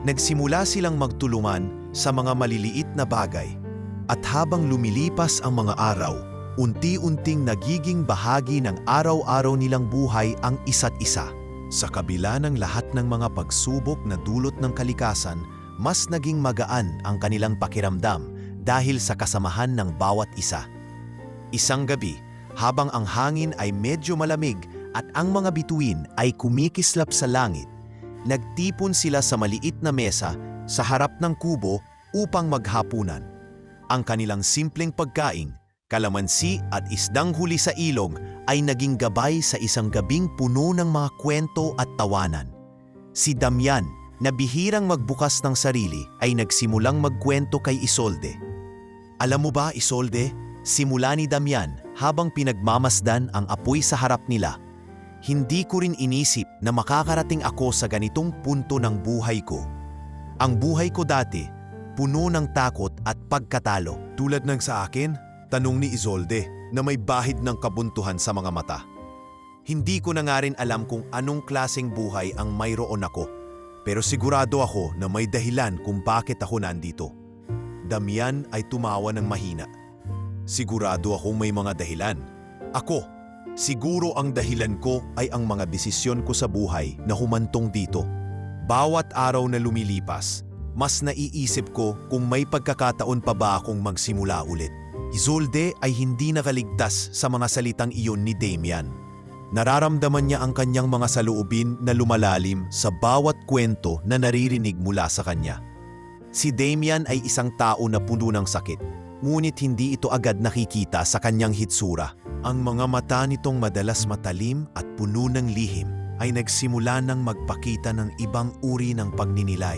Nagsimula silang magtulungan sa mga maliliit na bagay, at habang lumilipas ang mga araw, unti-unting nagiging bahagi ng araw-araw nilang buhay ang isa't isa. Sa kabila ng lahat ng mga pagsubok na dulot ng kalikasan, mas naging magaan ang kanilang pakiramdam dahil sa kasamahan ng bawat isa. Isang gabi, habang ang hangin ay medyo malamig at ang mga bituin ay kumikislap sa langit, nagtipon sila sa maliit na mesa sa harap ng kubo upang maghapunan. Ang kanilang simpleng pagkain, kalamansi at isdang huli sa ilog ay naging gabay sa isang gabing puno ng mga kwento at tawanan. Si Damian, na bihirang magbukas ng sarili, ay nagsimulang magkwento kay Isolde. Alam mo ba, Isolde, simula ni Damian habang pinagmamasdan ang apoy sa harap nila, hindi ko rin inisip na makakarating ako sa ganitong punto ng buhay ko. Ang buhay ko dati, puno ng takot at pagkatalo. Tulad ng sa akin, tanong ni Isolde na may bahid ng kabuntuhan sa mga mata. Hindi ko na nga rin alam kung anong klaseng buhay ang mayroon ako, pero sigurado ako na may dahilan kung bakit ako nandito. Damian ay tumawa ng mahina. Sigurado akong may mga dahilan. Ako, siguro ang dahilan ko ay ang mga desisyon ko sa buhay na humantong dito. Bawat araw na lumilipas, mas naiisip ko kung may pagkakataon pa ba akong magsimula ulit. Isolde ay hindi nakaligtas sa mga salitang iyon ni Damian. Nararamdaman niya ang kanyang mga saloobin na lumalalim sa bawat kwento na naririnig mula sa kanya. Si Damian ay isang tao na puno ng sakit, ngunit hindi ito agad nakikita sa kanyang hitsura. Ang mga mata nitong madalas matalim at puno ng lihim ay nagsimula ng magpakita ng ibang uri ng pagninilay.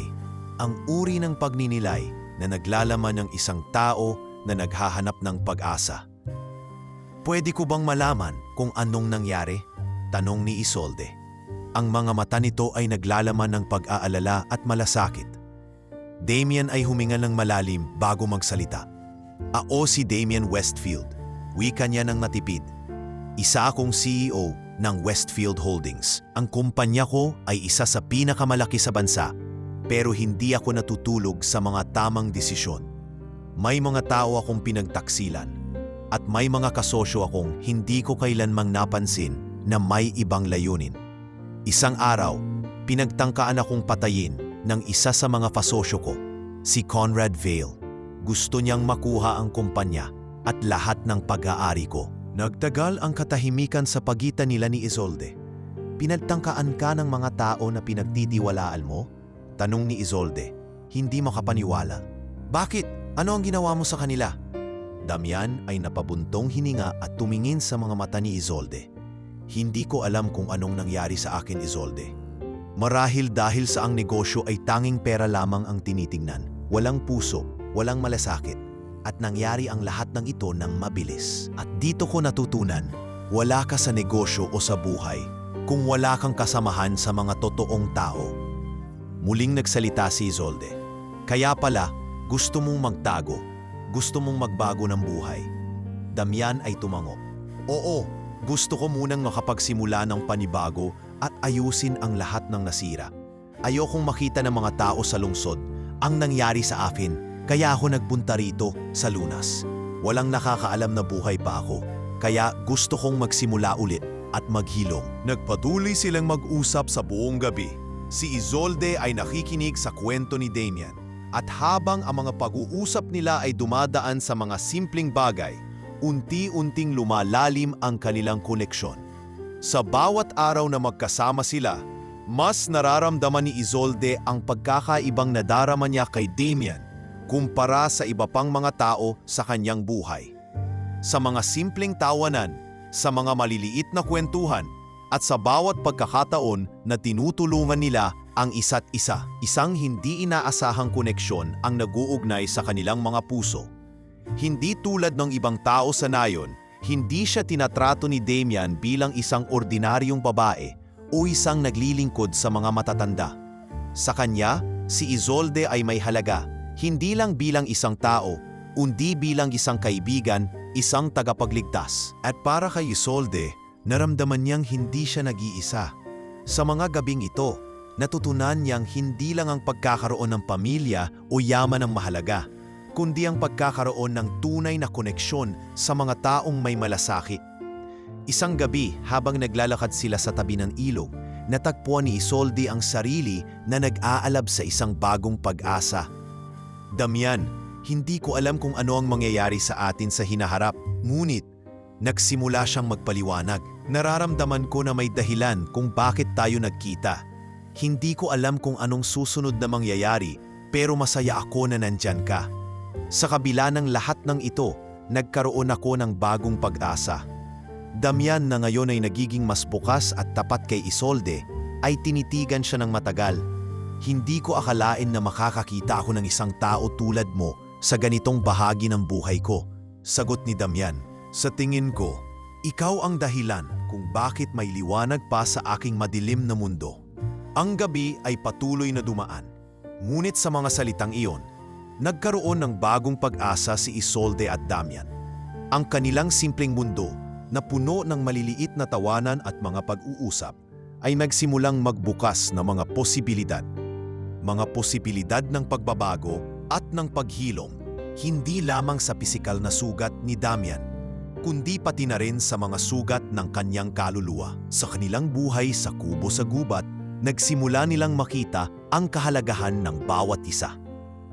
Ang uri ng pagninilay na naglalaman ng isang tao na naghahanap ng pag-asa. "Pwede ko bang malaman kung anong nangyari?" tanong ni Isolde. Ang mga mata nito ay naglalaman ng pag-aalala at malasakit. Damien ay huminga ng malalim bago magsalita. "Ako si Damien Westfield. Wika niya ng natipid. Isa akong CEO ng Westfield Holdings. Ang kumpanya ko ay isa sa pinakamalaki sa bansa, pero hindi ako natutulog sa mga tamang desisyon. May mga tao akong pinagtaksilan at may mga kasosyo akong hindi ko kailanmang napansin na may ibang layunin. Isang araw, pinagtangkaan akong patayin ng isa sa mga kasosyo ko, si Conrad Vale. Gusto niyang makuha ang kumpanya at lahat ng pag-aari ko." Nagtagal ang katahimikan sa pagitan nila ni Isolde. "Pinagtangkaan ka ng mga tao na pinagtitiwalaan mo?" tanong ni Isolde, hindi makapaniwala. "Bakit? Ano ang ginawa mo sa kanila?" Damian ay napabuntong hininga at tumingin sa mga mata ni Isolde. "Hindi ko alam kung anong nangyari sa akin, Isolde. Marahil dahil sa ang negosyo ay tanging pera lamang ang tinitingnan, walang puso, walang malasakit. At nangyari ang lahat ng ito ng mabilis. At dito ko natutunan, wala ka sa negosyo o sa buhay kung wala kang kasamahan sa mga totoong tao." Muling nagsalita si Isolde. "Kaya pala, gusto mong magtago, gusto mong magbago ng buhay." Damian ay tumango. "Oo, gusto ko munang makapagsimula ng panibago at ayusin ang lahat ng nasira. Ayokong makita ng mga tao sa lungsod ang nangyari sa akin. Kaya ako nagpunta rito sa Lunas. Walang nakakaalam na buhay pa ako. Kaya gusto kong magsimula ulit at maghilom." Nagpatuloy silang mag-usap sa buong gabi. Si Isolde ay nakikinig sa kwento ni Damien. At habang ang mga pag-uusap nila ay dumadaan sa mga simpleng bagay, unti-unting lumalalim ang kanilang koneksyon. Sa bawat araw na magkasama sila, mas nararamdaman ni Isolde ang pagkakaibang nadarama niya kay Damien kumpara sa iba pang mga tao sa kanyang buhay. Sa mga simpleng tawanan, sa mga maliliit na kwentuhan, at sa bawat pagkakataon na tinutulungan nila ang isa't isa, isang hindi inaasahang koneksyon ang nag-uugnay sa kanilang mga puso. Hindi tulad ng ibang tao sa nayon, hindi siya tinatrato ni Damien bilang isang ordinaryong babae o isang naglilingkod sa mga matatanda. Sa kanya, si Isolde ay may halaga, hindi lang bilang isang tao, kundi bilang isang kaibigan, isang tagapagligtas. At para kay Isolde, naramdaman niyang hindi siya nag-iisa. Sa mga gabing ito, natutunan niyang hindi lang ang pagkakaroon ng pamilya o yaman ang mahalaga, kundi ang pagkakaroon ng tunay na koneksyon sa mga taong may malasakit. Isang gabi habang naglalakad sila sa tabi ng ilog, natagpuan ni Isolde ang sarili na nag-aalab sa isang bagong pag-asa. "Damian, hindi ko alam kung ano ang mangyayari sa atin sa hinaharap. Ngunit, nagsimula siyang magpaliwanag. Nararamdaman ko na may dahilan kung bakit tayo nagkita. Hindi ko alam kung anong susunod na mangyayari, pero masaya ako na nandyan ka." Sa kabila ng lahat ng ito, nagkaroon ako ng bagong pag-asa. Damian na ngayon ay nagiging mas bukas at tapat kay Isolde, ay tinitigan siya ng matagal. "Hindi ko akalain na makakakita ako ng isang tao tulad mo sa ganitong bahagi ng buhay ko," sagot ni Damian. "Sa tingin ko, ikaw ang dahilan kung bakit may liwanag pa sa aking madilim na mundo." Ang gabi ay patuloy na dumaan. Ngunit sa mga salitang iyon, nagkaroon ng bagong pag-asa si Isolde at Damian. Ang kanilang simpleng mundo na puno ng maliliit na tawanan at mga pag-uusap ay nagsimulang magbukas ng mga posibilidad. Mga posibilidad ng pagbabago at ng paghilom, hindi lamang sa pisikal na sugat ni Damian, kundi pati na rin sa mga sugat ng kanyang kaluluwa. Sa kanilang buhay sa kubo sa gubat, nagsimula nilang makita ang kahalagahan ng bawat isa.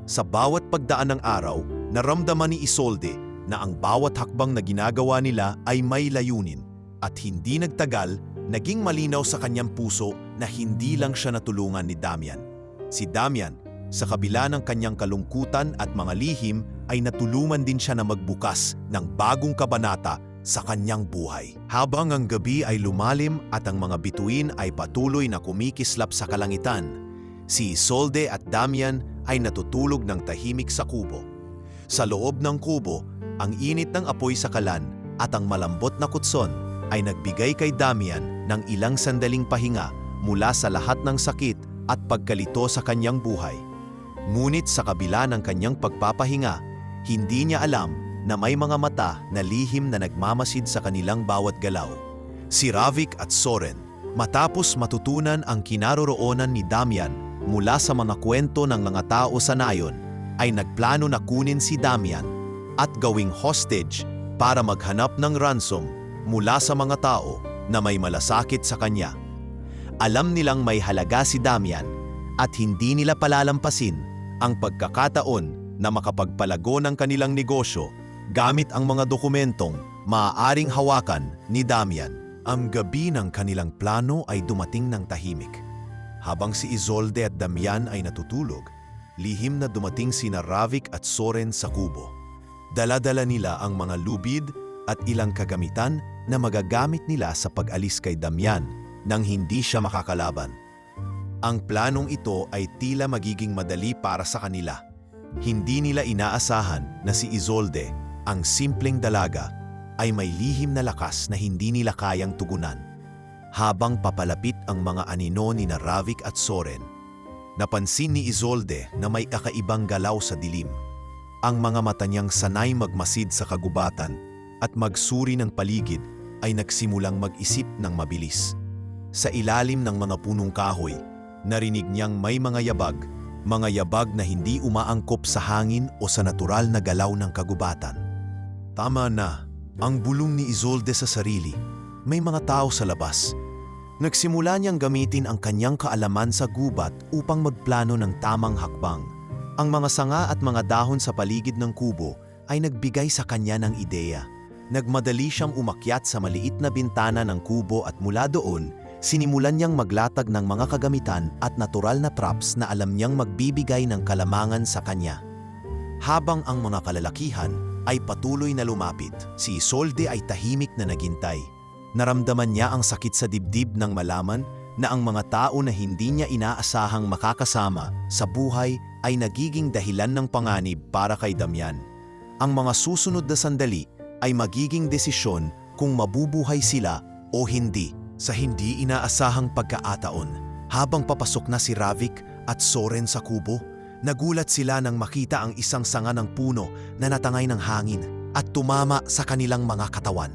Sa bawat pagdaan ng araw, naramdaman ni Isolde na ang bawat hakbang na ginagawa nila ay may layunin, at hindi nagtagal, naging malinaw sa kanyang puso na hindi lang siya natulungan ni Damian. Si Damian, sa kabila ng kanyang kalungkutan at mga lihim, ay natulungan din siya na magbukas ng bagong kabanata sa kanyang buhay. Habang ang gabi ay lumalim at ang mga bituin ay patuloy na kumikislap sa kalangitan, si Isolde at Damian ay natutulog ng tahimik sa kubo. Sa loob ng kubo, ang init ng apoy sa kalan at ang malambot na kutson ay nagbigay kay Damian ng ilang sandaling pahinga mula sa lahat ng sakit at pagkalito sa kanyang buhay. Ngunit sa kabila ng kanyang pagpapahinga, hindi niya alam na may mga mata na lihim na nagmamasid sa kanilang bawat galaw. Si Ravik at Soren, matapos matutunan ang kinaroroonan ni Damian mula sa mga kwento ng mga tao sa nayon, ay nagplano na kunin si Damian at gawing hostage para maghanap ng ransom mula sa mga tao na may malasakit sa kanya. Alam nilang may halaga si Damian at hindi nila palalampasin ang pagkakataon na makapagpalago ng kanilang negosyo gamit ang mga dokumentong maaaring hawakan ni Damian. Ang gabi ng kanilang plano ay dumating ng tahimik. Habang si Isolde at Damian ay natutulog, lihim na dumating sina Ravik at Soren sa kubo. Dala-dala nila ang mga lubid at ilang kagamitan na magagamit nila sa pag-alis kay Damian nang hindi siya makakalaban. Ang planong ito ay tila magiging madali para sa kanila. Hindi nila inaasahan na si Isolde, ang simpleng dalaga, ay may lihim na lakas na hindi nila kayang tugunan. Habang papalapit ang mga anino ni na Ravik at Soren, napansin ni Isolde na may kakaibang galaw sa dilim. Ang mga mata niyang sanay magmasid sa kagubatan at magsuri ng paligid ay nagsimulang mag-isip ng mabilis. Sa ilalim ng mga punong kahoy, narinig niyang may mga yabag na hindi umaangkop sa hangin o sa natural na galaw ng kagubatan. Tama na, ang bulong ni Isolde sa sarili. May mga tao sa labas. Nagsimula niyang gamitin ang kanyang kaalaman sa gubat upang magplano ng tamang hakbang. Ang mga sanga at mga dahon sa paligid ng kubo ay nagbigay sa kanya ng ideya. Nagmadali siyang umakyat sa maliit na bintana ng kubo at mula doon, sinimulan niyang maglatag ng mga kagamitan at natural na traps na alam niyang magbibigay ng kalamangan sa kanya. Habang ang mga kalalakihan ay patuloy na lumapit, si Isolde ay tahimik na naghintay. Naramdaman niya ang sakit sa dibdib nang malaman na ang mga tao na hindi niya inaasahang makakasama sa buhay ay nagiging dahilan ng panganib para kay Damian. Ang mga susunod na sandali ay magiging desisyon kung mabubuhay sila o hindi. Sa hindi inaasahang pagkakataon, habang papasok na si Ravik at Soren sa kubo, nagulat sila nang makita ang isang sanga ng puno na natangay ng hangin at tumama sa kanilang mga katawan.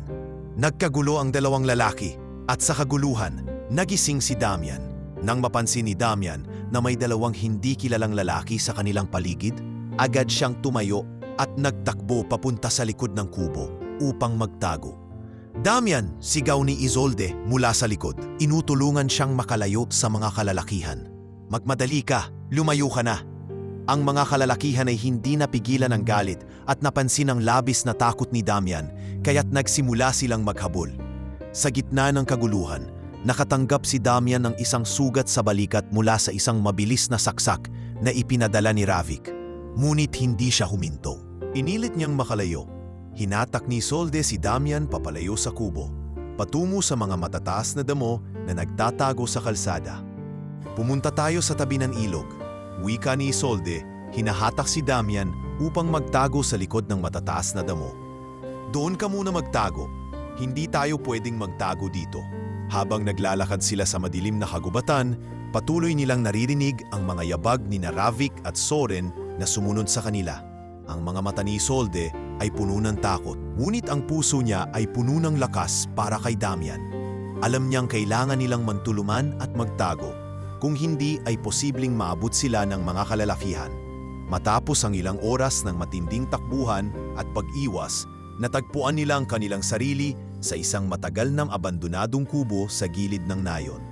Nagkagulo ang dalawang lalaki at sa kaguluhan, nagising si Damian. Nang mapansin ni Damian na may dalawang hindi kilalang lalaki sa kanilang paligid, agad siyang tumayo at nagtakbo papunta sa likod ng kubo upang magtago. Damian, sigaw ni Isolde mula sa likod. Inutulungan siyang makalayo sa mga kalalakihan. Magmadali ka, lumayo ka na. Ang mga kalalakihan ay hindi napigilan ng galit at napansin ang labis na takot ni Damian, kaya't nagsimula silang maghabol. Sa gitna ng kaguluhan, nakatanggap si Damian ng isang sugat sa balikat mula sa isang mabilis na saksak na ipinadala ni Ravik. Ngunit hindi siya huminto. Inilit niyang makalayo. Hinatak ni Isolde si Damian papalayo sa kubo, patungo sa mga matataas na damo na nagtatago sa kalsada. Pumunta tayo sa tabi ng ilog. Wika ni Isolde, hinahatak si Damian upang magtago sa likod ng matataas na damo. Doon ka muna magtago. Hindi tayo pwedeng magtago dito. Habang naglalakad sila sa madilim na kagubatan, patuloy nilang naririnig ang mga yabag ni na Ravik at Soren na sumunod sa kanila. Ang mga mata ni Isolde ay puno ng takot, ngunit ang puso niya ay puno ng lakas para kay Damian. Alam niyang kailangan nilang mantuluman at magtago, kung hindi ay posibleng maabot sila ng mga kalalakihan. Matapos ang ilang oras ng matinding takbuhan at pag-iwas, natagpuan nila ang kanilang sarili sa isang matagal ng abandonadong kubo sa gilid ng nayon.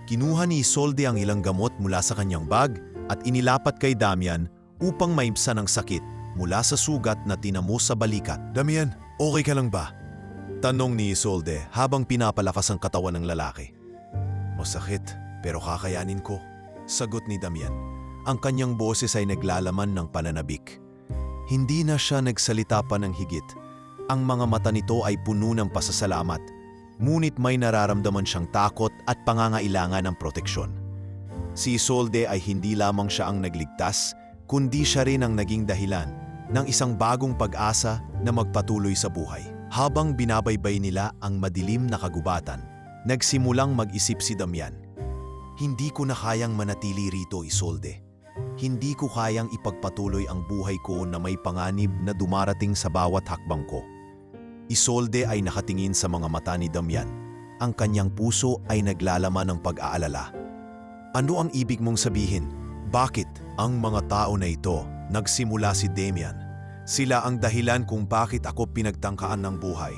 Kinuha ni Isolde ang ilang gamot mula sa kanyang bag at inilapat kay Damian upang maibsan ang sakit mula sa sugat na tinamo sa balikat. Damian, okay ka lang ba? Tanong ni Isolde habang pinapalakas ang katawan ng lalaki. Masakit, pero kakayanin ko. Sagot ni Damian. Ang kanyang boses ay naglalaman ng pananabik. Hindi na siya nagsalita pa ng higit. Ang mga mata nito ay puno ng pasasalamat, ngunit may nararamdaman siyang takot at pangangailangan ng proteksyon. Si Isolde ay hindi lamang siya ang nagligtas, kundi siya rin ang naging dahilan ng isang bagong pag-asa na magpatuloy sa buhay. Habang binabaybay nila ang madilim na kagubatan, nagsimulang mag-isip si Damian. Hindi ko na kayang manatili rito, Isolde. Hindi ko kayang ipagpatuloy ang buhay ko na may panganib na dumarating sa bawat hakbang ko. Isolde ay nakatingin sa mga mata ni Damian. Ang kanyang puso ay naglalaman ng pag-aalala. Ano ang ibig mong sabihin? Bakit ang mga tao na ito? Nagsimula si Damian. Sila ang dahilan kung bakit ako pinagtangkaan ng buhay.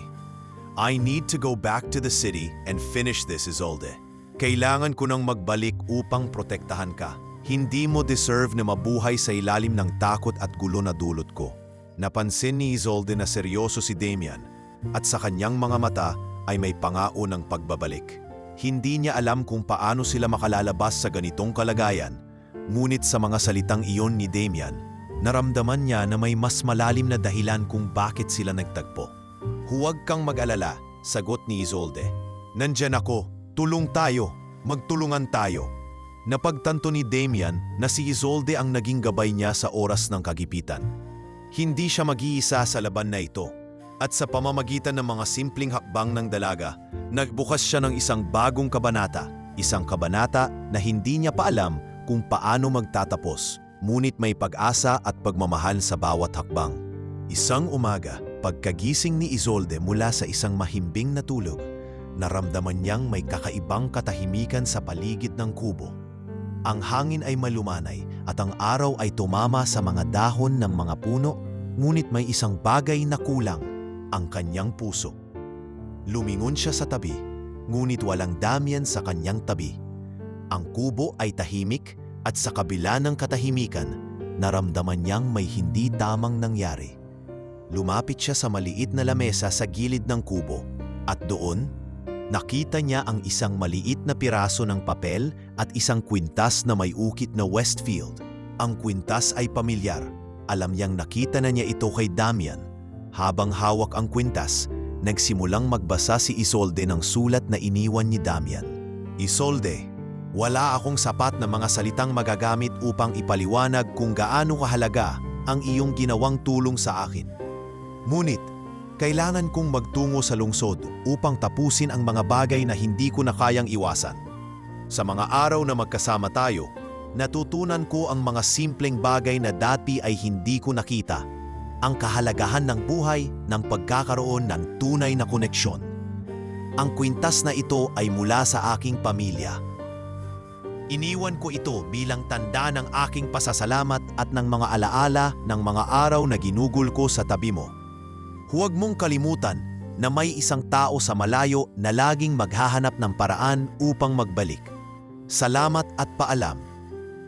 I need to go back to the city and finish this, Isolde. Kailangan ko nang magbalik upang protektahan ka. Hindi mo deserve na mabuhay sa ilalim ng takot at gulo na dulot ko. Napansin ni Isolde na seryoso si Damian at sa kanyang mga mata ay may pangako ng pagbabalik. Hindi niya alam kung paano sila makalalabas sa ganitong kalagayan, ngunit sa mga salitang iyon ni Damian, naramdaman niya na may mas malalim na dahilan kung bakit sila nagtagpo. Huwag kang mag-alala, sagot ni Isolde. Nandyan ako, tulong tayo, magtulungan tayo. Napagtanto ni Damian na si Isolde ang naging gabay niya sa oras ng kagipitan. Hindi siya mag-iisa sa laban na ito, at sa pamamagitan ng mga simpleng hakbang ng dalaga, nagbukas siya ng isang bagong kabanata, isang kabanata na hindi niya pa alam kung paano magtatapos. Ngunit may pag-asa at pagmamahal sa bawat hakbang. Isang umaga, pagkagising ni Isolde mula sa isang mahimbing na tulog, naramdaman niyang may kakaibang katahimikan sa paligid ng kubo. Ang hangin ay malumanay at ang araw ay tumama sa mga dahon ng mga puno, ngunit may isang bagay na kulang, ang kanyang puso. Lumingon siya sa tabi, ngunit walang Damian sa kanyang tabi. Ang kubo ay tahimik, at sa kabila ng katahimikan, naramdaman niyang may hindi tamang nangyari. Lumapit siya sa maliit na lamesa sa gilid ng kubo at doon, nakita niya ang isang maliit na piraso ng papel at isang kwintas na may ukit na Westfield. Ang kwintas ay pamilyar. Alam niyang nakita na niya ito kay Damian. Habang hawak ang kwintas, nagsimulang magbasa si Isolde ng sulat na iniwan ni Damian. Isolde, wala akong sapat na mga salitang magagamit upang ipaliwanag kung gaano kahalaga ang iyong ginawang tulong sa akin. Ngunit, kailangan kong magtungo sa lungsod upang tapusin ang mga bagay na hindi ko na kayang iwasan. Sa mga araw na magkasama tayo, natutunan ko ang mga simpleng bagay na dati ay hindi ko nakita. Ang kahalagahan ng buhay ng pagkakaroon ng tunay na koneksyon. Ang kwintas na ito ay mula sa aking pamilya. Iniwan ko ito bilang tanda ng aking pasasalamat at ng mga alaala ng mga araw na ginugol ko sa tabi mo. Huwag mong kalimutan na may isang tao sa malayo na laging maghahanap ng paraan upang magbalik. Salamat at paalam.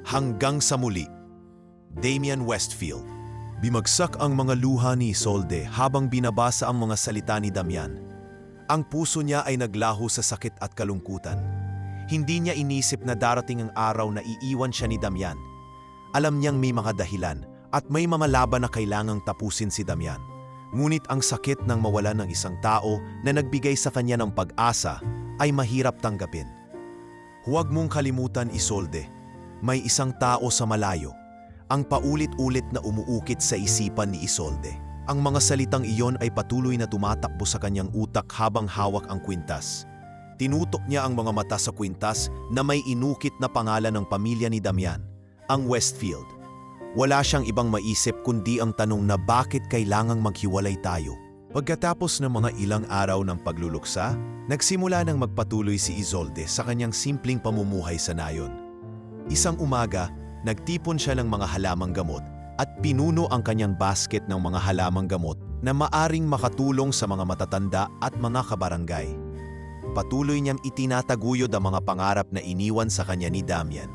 Hanggang sa muli. Damian Westfield. Bimagsak ang mga luha ni Isolde habang binabasa ang mga salita ni Damian. Ang puso niya ay naglaho sa sakit at kalungkutan. Hindi niya inisip na darating ang araw na iiwan siya ni Damian. Alam niyang may mga dahilan at may mga laban na kailangang tapusin si Damian. Ngunit ang sakit ng mawalan ng isang tao na nagbigay sa kanya ng pag-asa ay mahirap tanggapin. Huwag mong kalimutan, Isolde, may isang tao sa malayo. Ang paulit-ulit na umuukit sa isipan ni Isolde. Ang mga salitang iyon ay patuloy na tumatakbo sa kanyang utak habang hawak ang kwintas. Tinutok niya ang mga mata sa kwintas na may inukit na pangalan ng pamilya ni Damian, ang Westfield. Wala siyang ibang maisip kundi ang tanong na bakit kailangang maghiwalay tayo. Pagkatapos ng mga ilang araw ng pagluluksa, nagsimula nang magpatuloy si Isolde sa kanyang simpleng pamumuhay sa nayon. Isang umaga, nagtipon siya ng mga halamang gamot at pinuno ang kanyang basket ng mga halamang gamot na maaring makatulong sa mga matatanda at mga kabarangay. Patuloy niyang itinataguyod ang mga pangarap na iniwan sa kanya ni Damian,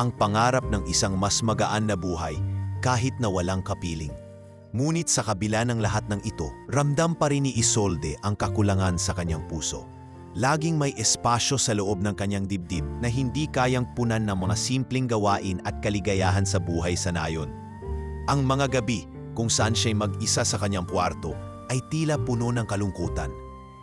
ang pangarap ng isang mas magaan na buhay kahit na walang kapiling. Ngunit sa kabila ng lahat ng ito, ramdam pa rin ni Isolde ang kakulangan sa kanyang puso. Laging may espasyo sa loob ng kanyang dibdib na hindi kayang punan ng mga simpleng gawain at kaligayahan sa buhay sa nayon. Ang mga gabi kung saan siya'y mag-isa sa kanyang kwarto ay tila puno ng kalungkutan.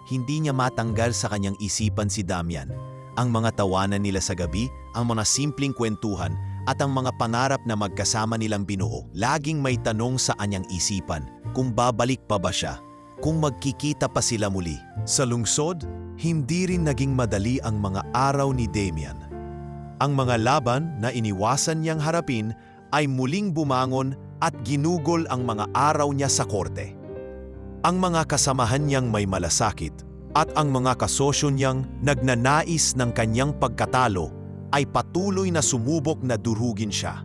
Hindi niya matanggal sa kanyang isipan si Damian. Ang mga tawanan nila sa gabi, ang mga simpleng kwentuhan, at ang mga pangarap na magkasama nilang binuo. Laging may tanong sa kanyang isipan kung babalik pa ba siya, kung magkikita pa sila muli. Sa lungsod, hindi rin naging madali ang mga araw ni Damian. Ang mga laban na iniwasan niyang harapin ay muling bumangon at ginugol ang mga araw niya sa korte. Ang mga kasamahan niyang may malasakit at ang mga kasosyo niyang nagnanais ng kanyang pagkatalo ay patuloy na sumubok na durugin siya.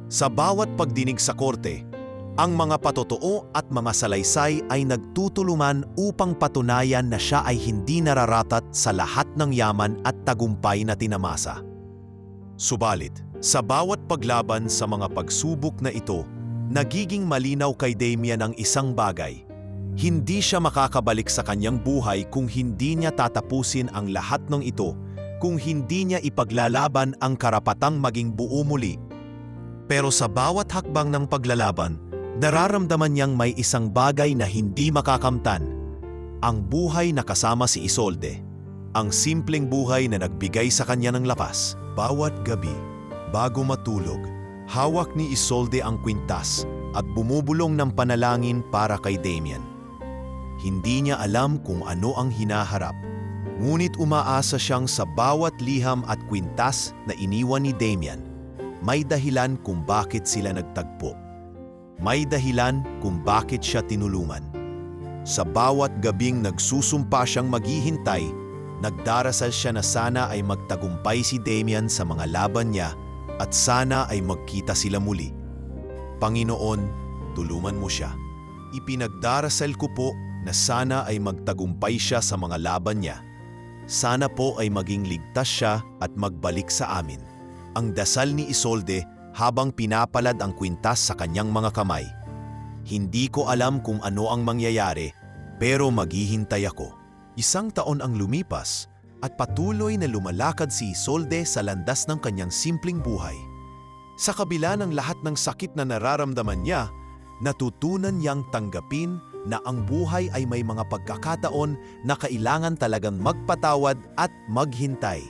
Sa bawat pagdinig sa korte, ang mga patotoo at mga salaysay ay nagtutulungan upang patunayan na siya ay hindi nararatat sa lahat ng yaman at tagumpay na tinamasa. Subalit, sa bawat paglaban sa mga pagsubok na ito, nagiging malinaw kay Damian ang isang bagay. Hindi siya makakabalik sa kanyang buhay kung hindi niya tatapusin ang lahat ng ito, kung hindi niya ipaglalaban ang karapatang maging buo muli. Pero sa bawat hakbang ng paglalaban, nararamdaman niyang may isang bagay na hindi makakamtan. Ang buhay na kasama si Isolde. Ang simpleng buhay na nagbigay sa kanya ng lakas. Bawat gabi, bago matulog, hawak ni Isolde ang kwintas at bumubulong ng panalangin para kay Damian. Hindi niya alam kung ano ang hinaharap. Ngunit umaasa siyang sa bawat liham at kwintas na iniwan ni Damian, may dahilan kung bakit sila nagtagpo. May dahilan kung bakit siya tinulungan. Sa bawat gabing nagsusumpa siyang maghihintay, nagdarasal siya na sana ay magtagumpay si Damian sa mga laban niya at sana ay magkita sila muli. Panginoon, tulungan mo siya. Ipinagdarasal ko po na sana ay magtagumpay siya sa mga laban niya. Sana po ay maging ligtas siya at magbalik sa amin. Ang dasal ni Isolde habang pinapalad ang kwintas sa kanyang mga kamay. Hindi ko alam kung ano ang mangyayari, pero maghihintay ako. 1 taon ang lumipas at patuloy na lumalakad si Isolde sa landas ng kanyang simpleng buhay. Sa kabila ng lahat ng sakit na nararamdaman niya, natutunan niyang tanggapin na ang buhay ay may mga pagkakataon na kailangan talagang magpatawad at maghintay.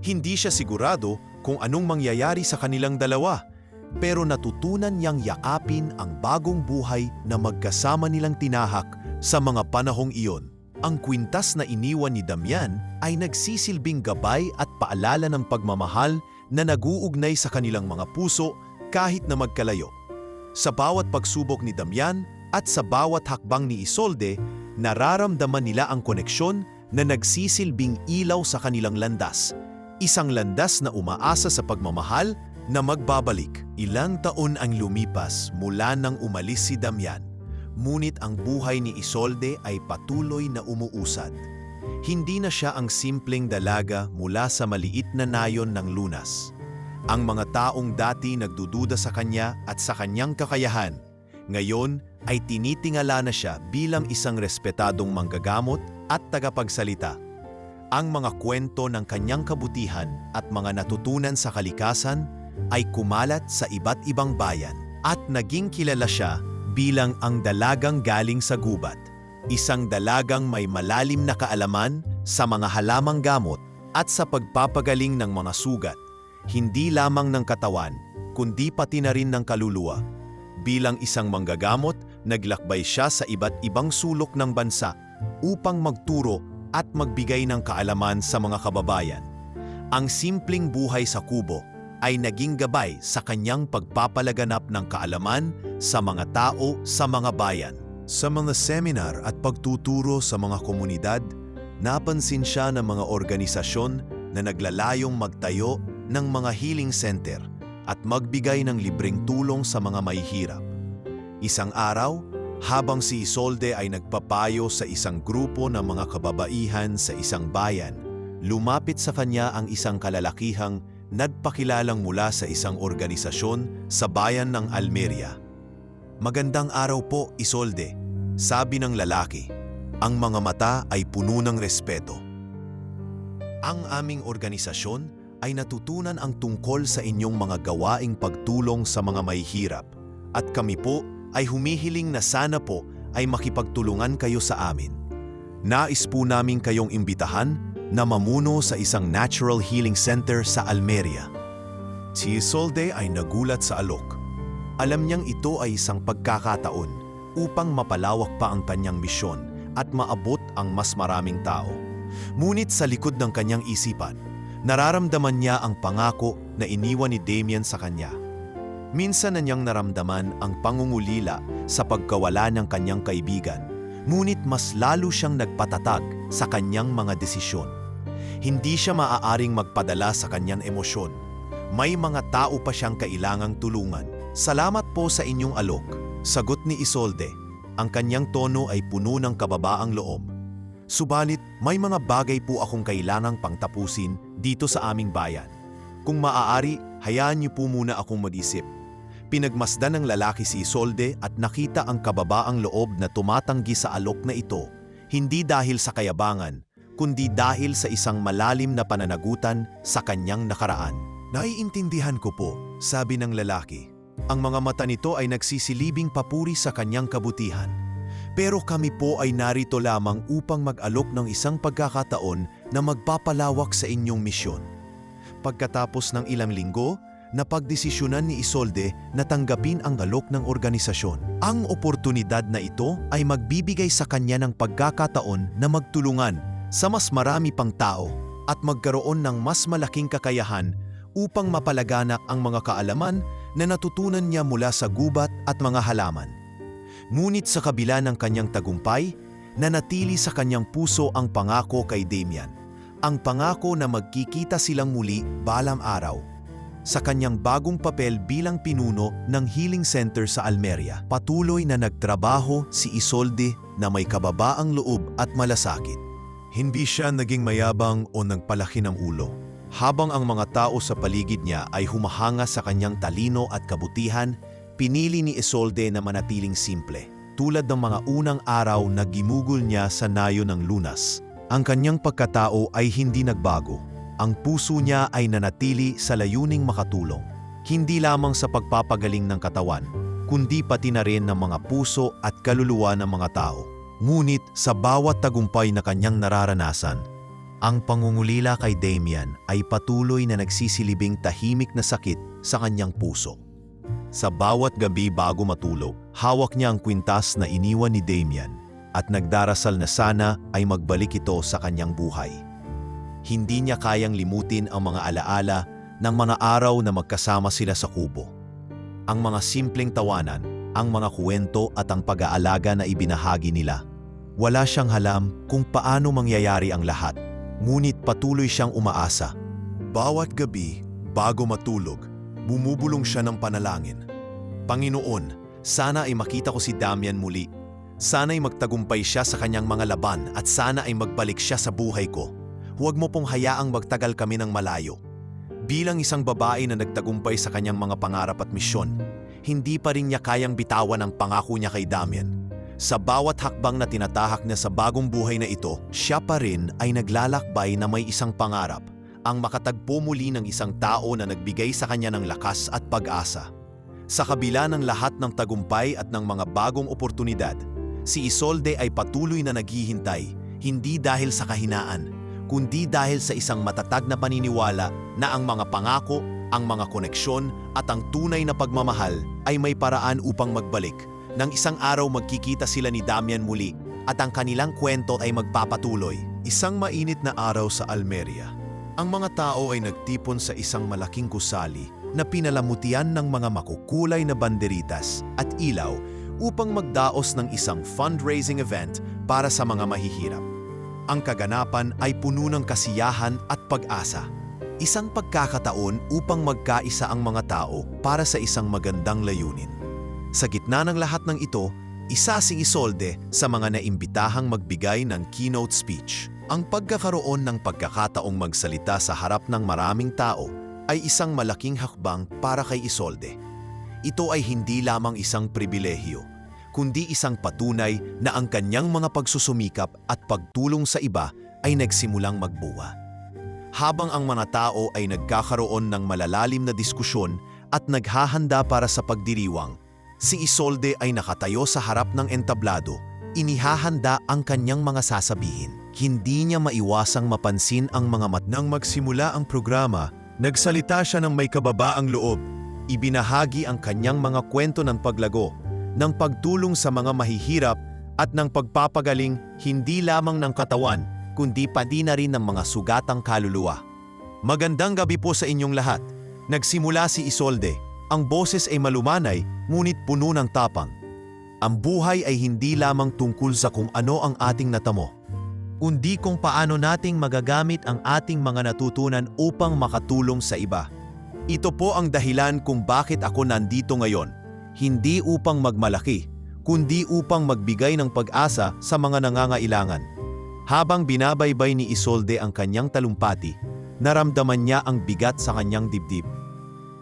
Hindi siya sigurado kung anong mangyayari sa kanilang dalawa, pero natutunan niyang yakapin ang bagong buhay na magkasama nilang tinahak sa mga panahong iyon. Ang kwintas na iniwan ni Damian ay nagsisilbing gabay at paalala ng pagmamahal na naguugnay sa kanilang mga puso kahit na magkalayo. Sa bawat pagsubok ni Damian at sa bawat hakbang ni Isolde, nararamdaman nila ang koneksyon na nagsisilbing ilaw sa kanilang landas. Isang landas na umaasa sa pagmamahal na magbabalik. Ilang taon ang lumipas mula nang umalis si Damian, ngunit ang buhay ni Isolde ay patuloy na umuusad. Hindi na siya ang simpleng dalaga mula sa maliit na nayon ng lunas. Ang mga taong dati nagdududa sa kanya at sa kanyang kakayahan, ngayon ay tinitingala na siya bilang isang respetadong manggagamot at tagapagsalita. Ang mga kwento ng kanyang kabutihan at mga natutunan sa kalikasan ay kumalat sa iba't ibang bayan at naging kilala siya bilang ang dalagang galing sa gubat. Isang dalagang may malalim na kaalaman sa mga halamang gamot at sa pagpapagaling ng mga sugat, hindi lamang ng katawan, kundi pati na rin ng kaluluwa. Bilang isang manggagamot, naglakbay siya sa iba't ibang sulok ng bansa upang magturo at magbigay ng kaalaman sa mga kababayan. Ang simpleng buhay sa kubo ay naging gabay sa kanyang pagpapalaganap ng kaalaman sa mga tao sa mga bayan. Sa mga seminar at pagtuturo sa mga komunidad, napansin siya ng mga organisasyon na naglalayong magtayo ng mga healing center at magbigay ng libreng tulong sa mga mahihirap. Isang araw, habang si Isolde ay nagpapayo sa isang grupo ng mga kababaihan sa isang bayan, lumapit sa kanya ang isang kalalakihang nagpakilalang mula sa isang organisasyon sa bayan ng Almeria. "Magandang araw po, Isolde," sabi ng lalaki. Ang mga mata ay puno ng respeto. "Ang aming organisasyon ay natutunan ang tungkol sa inyong mga gawaing pagtulong sa mga mahihirap at kami po ay humihiling na sana po ay makipagtulungan kayo sa amin. Nais po namin kayong imbitahan na mamuno sa isang Natural Healing Center sa Almeria. Si Isolde ay nagulat sa alok. Alam niyang ito ay isang pagkakataon upang mapalawak pa ang kanyang misyon at maabot ang mas maraming tao. Ngunit sa likod ng kanyang isipan, nararamdaman niya ang pangako na iniwan ni Damien sa kanya. Minsan na niyang naramdaman ang pangungulila sa pagkawala ng kanyang kaibigan, ngunit mas lalo siyang nagpatatag sa kanyang mga desisyon. Hindi siya maaaring magpadala sa kanyang emosyon. May mga tao pa siyang kailangang tulungan. Salamat po sa inyong alok, sagot ni Isolde. Ang kanyang tono ay puno ng kababaang loob. Subalit, may mga bagay po akong kailangang pangtapusin dito sa aming bayan. Kung maaari, hayaan niyo po muna akong mag-isip. Pinagmasdan ng lalaki si Isolde at nakita ang kababaang loob na tumatanggi sa alok na ito, hindi dahil sa kayabangan, kundi dahil sa isang malalim na pananagutan sa kanyang nakaraan. Naiintindihan ko po, sabi ng lalaki. Ang mga mata nito ay nagsisilibing papuri sa kanyang kabutihan. Pero kami po ay narito lamang upang mag-alok ng isang pagkakataon na magpapalawak sa inyong misyon. Pagkatapos ng ilang linggo, napagdesisyonan ni Isolde na tanggapin ang alok ng organisasyon. Ang oportunidad na ito ay magbibigay sa kanya ng pagkakataon na magtulungan sa mas marami pang tao at magkaroon ng mas malaking kakayahan upang mapalaganak ang mga kaalaman na natutunan niya mula sa gubat at mga halaman. Ngunit sa kabila ng kanyang tagumpay, nanatili sa kanyang puso ang pangako kay Damien. Ang pangako na magkikita silang muli balang araw. Sa kanyang bagong papel bilang pinuno ng Healing Center sa Almeria, patuloy na nagtrabaho si Isolde na may kababaang loob at malasakit. Hindi siya naging mayabang o nagpalaki ng ulo. Habang ang mga tao sa paligid niya ay humahanga sa kanyang talino at kabutihan, pinili ni Isolde na manatiling simple. Tulad ng mga unang araw na gimugol niya sa nayo ng lunas, ang kanyang pagkatao ay hindi nagbago. Ang puso niya ay nanatili sa layuning makatulong, hindi lamang sa pagpapagaling ng katawan, kundi pati na rin ng mga puso at kaluluwa ng mga tao. Ngunit sa bawat tagumpay na kanyang nararanasan, ang pangungulila kay Damien ay patuloy na nagsisilibing tahimik na sakit sa kanyang puso. Sa bawat gabi bago matulog, hawak niya ang kwintas na iniwan ni Damien at nagdarasal na sana ay magbalik ito sa kanyang buhay. Hindi niya kayang limutin ang mga alaala ng mga araw na magkasama sila sa kubo. Ang mga simpleng tawanan, ang mga kwento at ang pag-aalaga na ibinahagi nila. Wala siyang alam kung paano mangyayari ang lahat, ngunit patuloy siyang umaasa. Bawat gabi, bago matulog, bumubulong siya ng panalangin. Panginoon, sana ay makita ko si Damien muli. Sana ay magtagumpay siya sa kanyang mga laban at sana ay magbalik siya sa buhay ko. Huwag mo pong hayaang magtagal kami ng malayo. Bilang isang babae na nagtagumpay sa kanyang mga pangarap at misyon, hindi pa rin niya kayang bitawan ang pangako niya kay Damien. Sa bawat hakbang na tinatahak niya sa bagong buhay na ito, siya pa rin ay naglalakbay na may isang pangarap, ang makatagpo muli ng isang tao na nagbigay sa kanya ng lakas at pag-asa. Sa kabila ng lahat ng tagumpay at ng mga bagong oportunidad, si Isolde ay patuloy na naghihintay, hindi dahil sa kahinaan, kundi dahil sa isang matatag na paniniwala na ang mga pangako, ang mga koneksyon at ang tunay na pagmamahal ay may paraan upang magbalik. Nang isang araw magkikita sila ni Damien muli at ang kanilang kwento ay magpapatuloy. Isang mainit na araw sa Almeria. Ang mga tao ay nagtipon sa isang malaking gusali na pinalamutian ng mga makukulay na banderitas at ilaw upang magdaos ng isang fundraising event para sa mga mahihirap. Ang kaganapan ay puno ng kasiyahan at pag-asa. Isang pagkakataon upang magkaisa ang mga tao para sa isang magandang layunin. Sa gitna ng lahat ng ito, isa si Isolde sa mga naimbitahang magbigay ng keynote speech. Ang pagkakaroon ng pagkakataong magsalita sa harap ng maraming tao ay isang malaking hakbang para kay Isolde. Ito ay hindi lamang isang pribilehyo, kundi isang patunay na ang kanyang mga pagsusumikap at pagtulong sa iba ay nagsimulang magbuwa. Habang ang mga tao ay nagkakaroon ng malalalim na diskusyon at naghahanda para sa pagdiriwang, Si Isolde ay nakatayo sa harap ng entablado, inihahanda ang kanyang mga sasabihin. Hindi niya maiwasang mapansin ang mga Nang magsimula ang programa, nagsalita siya ng may kababaang loob. Ibinahagi ang kanyang mga kwento ng paglago, ng pagtulong sa mga mahihirap at ng pagpapagaling hindi lamang ng katawan, kundi pati na rin ng mga sugatang kaluluwa. Magandang gabi po sa inyong lahat. Nagsimula si Isolde. Ang boses ay malumanay, ngunit puno ng tapang. Ang buhay ay hindi lamang tungkol sa kung ano ang ating natamo, kundi kung paano nating magagamit ang ating mga natutunan upang makatulong sa iba. Ito po ang dahilan kung bakit ako nandito ngayon. Hindi upang magmalaki, kundi upang magbigay ng pag-asa sa mga nangangailangan. Habang binabaybay ni Isolde ang kanyang talumpati, naramdaman niya ang bigat sa kanyang dibdib.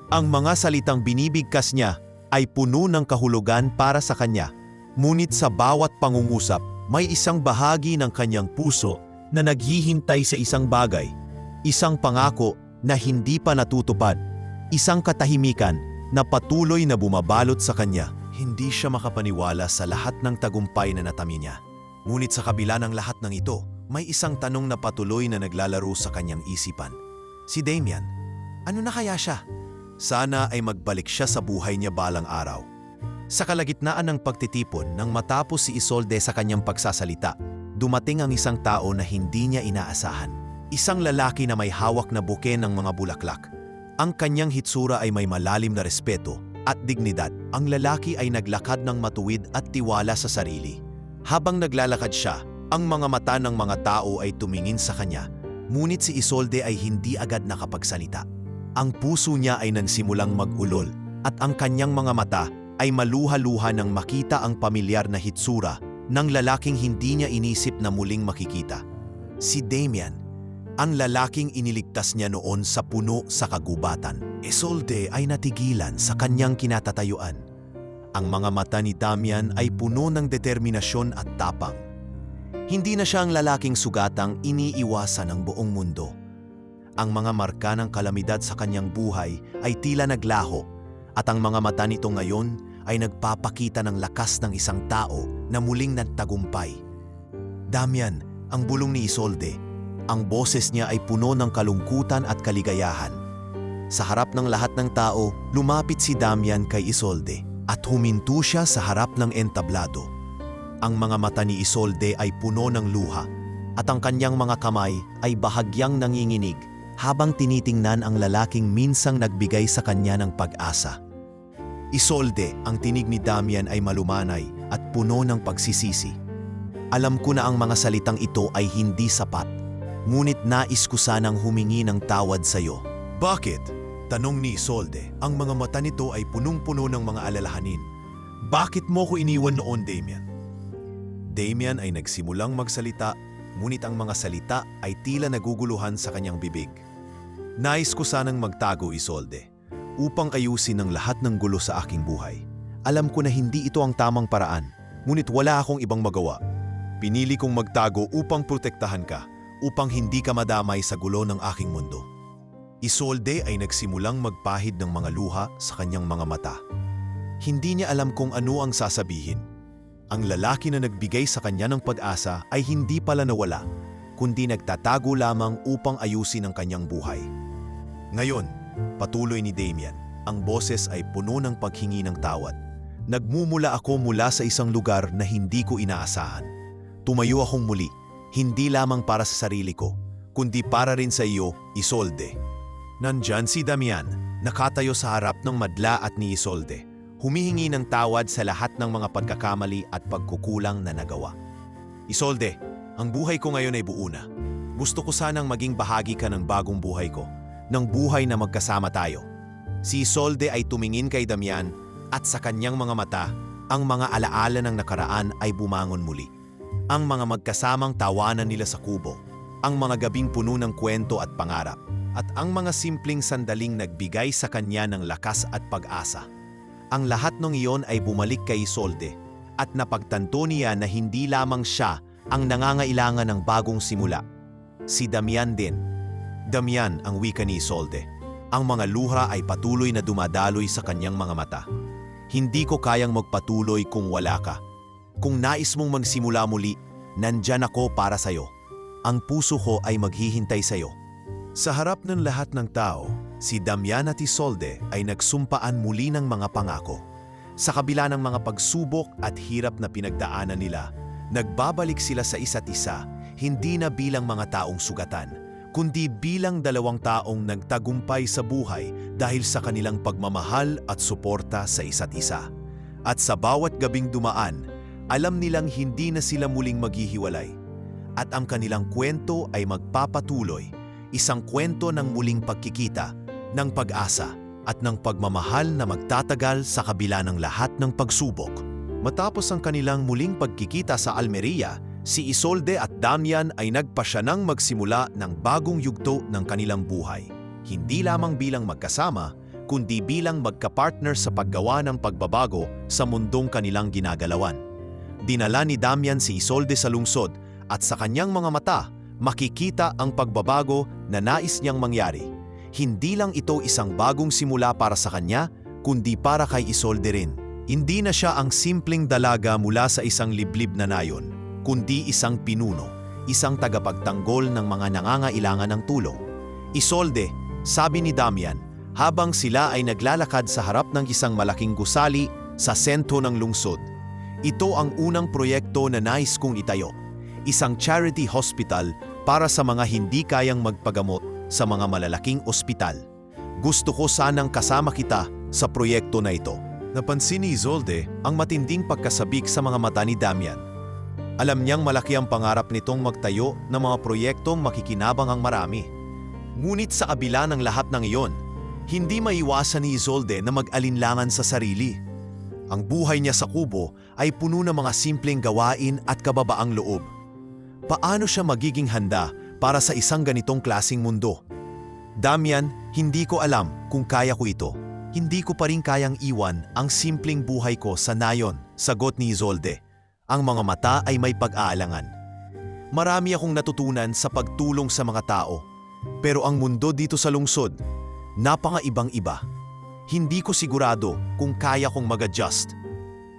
Ang mga salitang binibigkas niya ay puno ng kahulugan para sa kanya. Ngunit sa bawat pangungusap, may isang bahagi ng kanyang puso na naghihintay sa isang bagay. Isang pangako na hindi pa natutupad. Isang katahimikan na patuloy na bumabalot sa kanya. Hindi siya makapaniwala sa lahat ng tagumpay na natami niya. Ngunit sa kabila ng lahat ng ito, may isang tanong na patuloy na naglalaro sa kanyang isipan. Si Damian, ano na kaya siya? Sana ay magbalik siya sa buhay niya balang araw. Sa kalagitnaan ng pagtitipon nang matapos si Isolde sa kanyang pagsasalita, dumating ang isang tao na hindi niya inaasahan. Isang lalaki na may hawak na buke ng mga bulaklak. Ang kanyang hitsura ay may malalim na respeto at dignidad. Ang lalaki ay naglakad ng matuwid at tiwala sa sarili. Habang naglalakad siya, ang mga mata ng mga tao ay tumingin sa kanya. Ngunit si Isolde ay hindi agad nakapagsalita. Ang puso niya ay nagsimulang mag-ulol at ang kanyang mga mata ay maluha-luha nang makita ang pamilyar na hitsura ng lalaking hindi niya inisip na muling makikita. Si Damian, ang lalaking iniligtas niya noon sa puno sa kagubatan. Isolde ay natigilan sa kanyang kinatatayuan. Ang mga mata ni Damian ay puno ng determinasyon at tapang. Hindi na siya ang lalaking sugatang iniiwasan ng buong mundo. Ang mga marka ng kalamidad sa kanyang buhay ay tila naglaho at ang mga mata nito ngayon ay nagpapakita ng lakas ng isang tao na muling nagtagumpay. Damian, ang bulong ni Isolde, ang boses niya ay puno ng kalungkutan at kaligayahan. Sa harap ng lahat ng tao, lumapit si Damian kay Isolde at huminto siya sa harap ng entablado. Ang mga mata ni Isolde ay puno ng luha at ang kanyang mga kamay ay bahagyang nanginginig habang tinitingnan ang lalaking minsang nagbigay sa kanya ng pag-asa. Isolde, ang tinig ni Damian ay malumanay at puno ng pagsisisi. Alam ko na ang mga salitang ito ay hindi sapat, ngunit nais ko sanang humingi ng tawad sa iyo. Bakit? Tanong ni Isolde. Ang mga mata nito ay punong-puno ng mga alalahanin. Bakit mo ko iniwan noon, Damian? Damian ay nagsimulang magsalita, ngunit ang mga salita ay tila naguguluhan sa kanyang bibig. Nais ko sanang magtago, Isolde, upang ayusin ang lahat ng gulo sa aking buhay. Alam ko na hindi ito ang tamang paraan, ngunit wala akong ibang magawa. Pinili kong magtago upang protektahan ka, upang hindi ka madamay sa gulo ng aking mundo. Isolde ay nagsimulang magpahid ng mga luha sa kanyang mga mata. Hindi niya alam kung ano ang sasabihin. Ang lalaki na nagbigay sa kanya ng pag-asa ay hindi pala nawala, kundi nagtatago lamang upang ayusin ang kanyang buhay. Ngayon, patuloy ni Damian, ang boses ay puno ng paghingi ng tawad. Nagmumula ako mula sa isang lugar na hindi ko inaasahan. Tumayo akong muli, hindi lamang para sa sarili ko, kundi para rin sa iyo, Isolde. Nandyan si Damian, nakatayo sa harap ng madla at ni Isolde, humihingi ng tawad sa lahat ng mga pagkakamali at pagkukulang na nagawa. Isolde, ang buhay ko ngayon ay buo na. Gusto ko sanang maging bahagi ka ng bagong buhay ko, ng buhay na magkasama tayo. Si Isolde ay tumingin kay Damian at sa kanyang mga mata, ang mga alaala ng nakaraan ay bumangon muli. Ang mga magkasamang tawanan nila sa kubo, ang mga gabing puno ng kwento at pangarap, at ang mga simpleng sandaling nagbigay sa kanya ng lakas at pag-asa. Ang lahat ng iyon ay bumalik kay Isolde at napagtanto niya na hindi lamang siya ang nangangailangan ng bagong simula. Si Damian din. Damian ang wika ni Isolde. Ang mga luha ay patuloy na dumadaloy sa kanyang mga mata. Hindi ko kayang magpatuloy kung wala ka. Kung nais mong magsimula muli, nandyan ako para sa'yo. Ang puso ko ay maghihintay sa'yo. Sa harap ng lahat ng tao, si Damian at Isolde ay nagsumpaan muli ng mga pangako. Sa kabila ng mga pagsubok at hirap na pinagdaanan nila, nagbabalik sila sa isa't isa, hindi na bilang mga taong sugatan, kundi bilang dalawang taong nagtagumpay sa buhay dahil sa kanilang pagmamahal at suporta sa isa't isa. At sa bawat gabing dumaan, alam nilang hindi na sila muling maghihiwalay. At ang kanilang kwento ay magpapatuloy, isang kwento ng muling pagkikita, ng pag-asa, at ng pagmamahal na magtatagal sa kabila ng lahat ng pagsubok. Matapos ang kanilang muling pagkikita sa Almeria, si Isolde at Damian ay nagpasya ng magsimula ng bagong yugto ng kanilang buhay. Hindi lamang bilang magkasama, kundi bilang magkapartner sa paggawa ng pagbabago sa mundong kanilang ginagalawan. Dinala ni Damian si Isolde sa lungsod at sa kanyang mga mata, makikita ang pagbabago na nais niyang mangyari. Hindi lang ito isang bagong simula para sa kanya, kundi para kay Isolde rin. Hindi na siya ang simpleng dalaga mula sa isang liblib na nayon, kundi isang pinuno, isang tagapagtanggol ng mga nangangailangan ng tulong. Isolde, sabi ni Damian, habang sila ay naglalakad sa harap ng isang malaking gusali sa sentro ng lungsod. Ito ang unang proyekto na nais kong itayo, isang charity hospital para sa mga hindi kayang magpagamot sa mga malalaking ospital. Gusto ko sanang kasama kita sa proyekto na ito. Napansin ni Isolde ang matinding pagkasabik sa mga mata ni Damian. Alam niyang malaki ang pangarap nitong magtayo ng mga proyektong makikinabang ang marami. Ngunit sa kabila ng lahat ng iyon, hindi maiwasan ni Isolde na mag-alinlangan sa sarili. Ang buhay niya sa kubo ay puno ng mga simpleng gawain at kababaang loob. Paano siya magiging handa para sa isang ganitong klasing mundo? Damian, hindi ko alam kung kaya ko ito. Hindi ko pa rin kayang iwan ang simpleng buhay ko sa nayon, sagot ni Isolde. Ang mga mata ay may pag-aalangan. Marami akong natutunan sa pagtulong sa mga tao. Pero ang mundo dito sa lungsod, napaka-ibang-iba. Hindi ko sigurado kung kaya kong mag-adjust.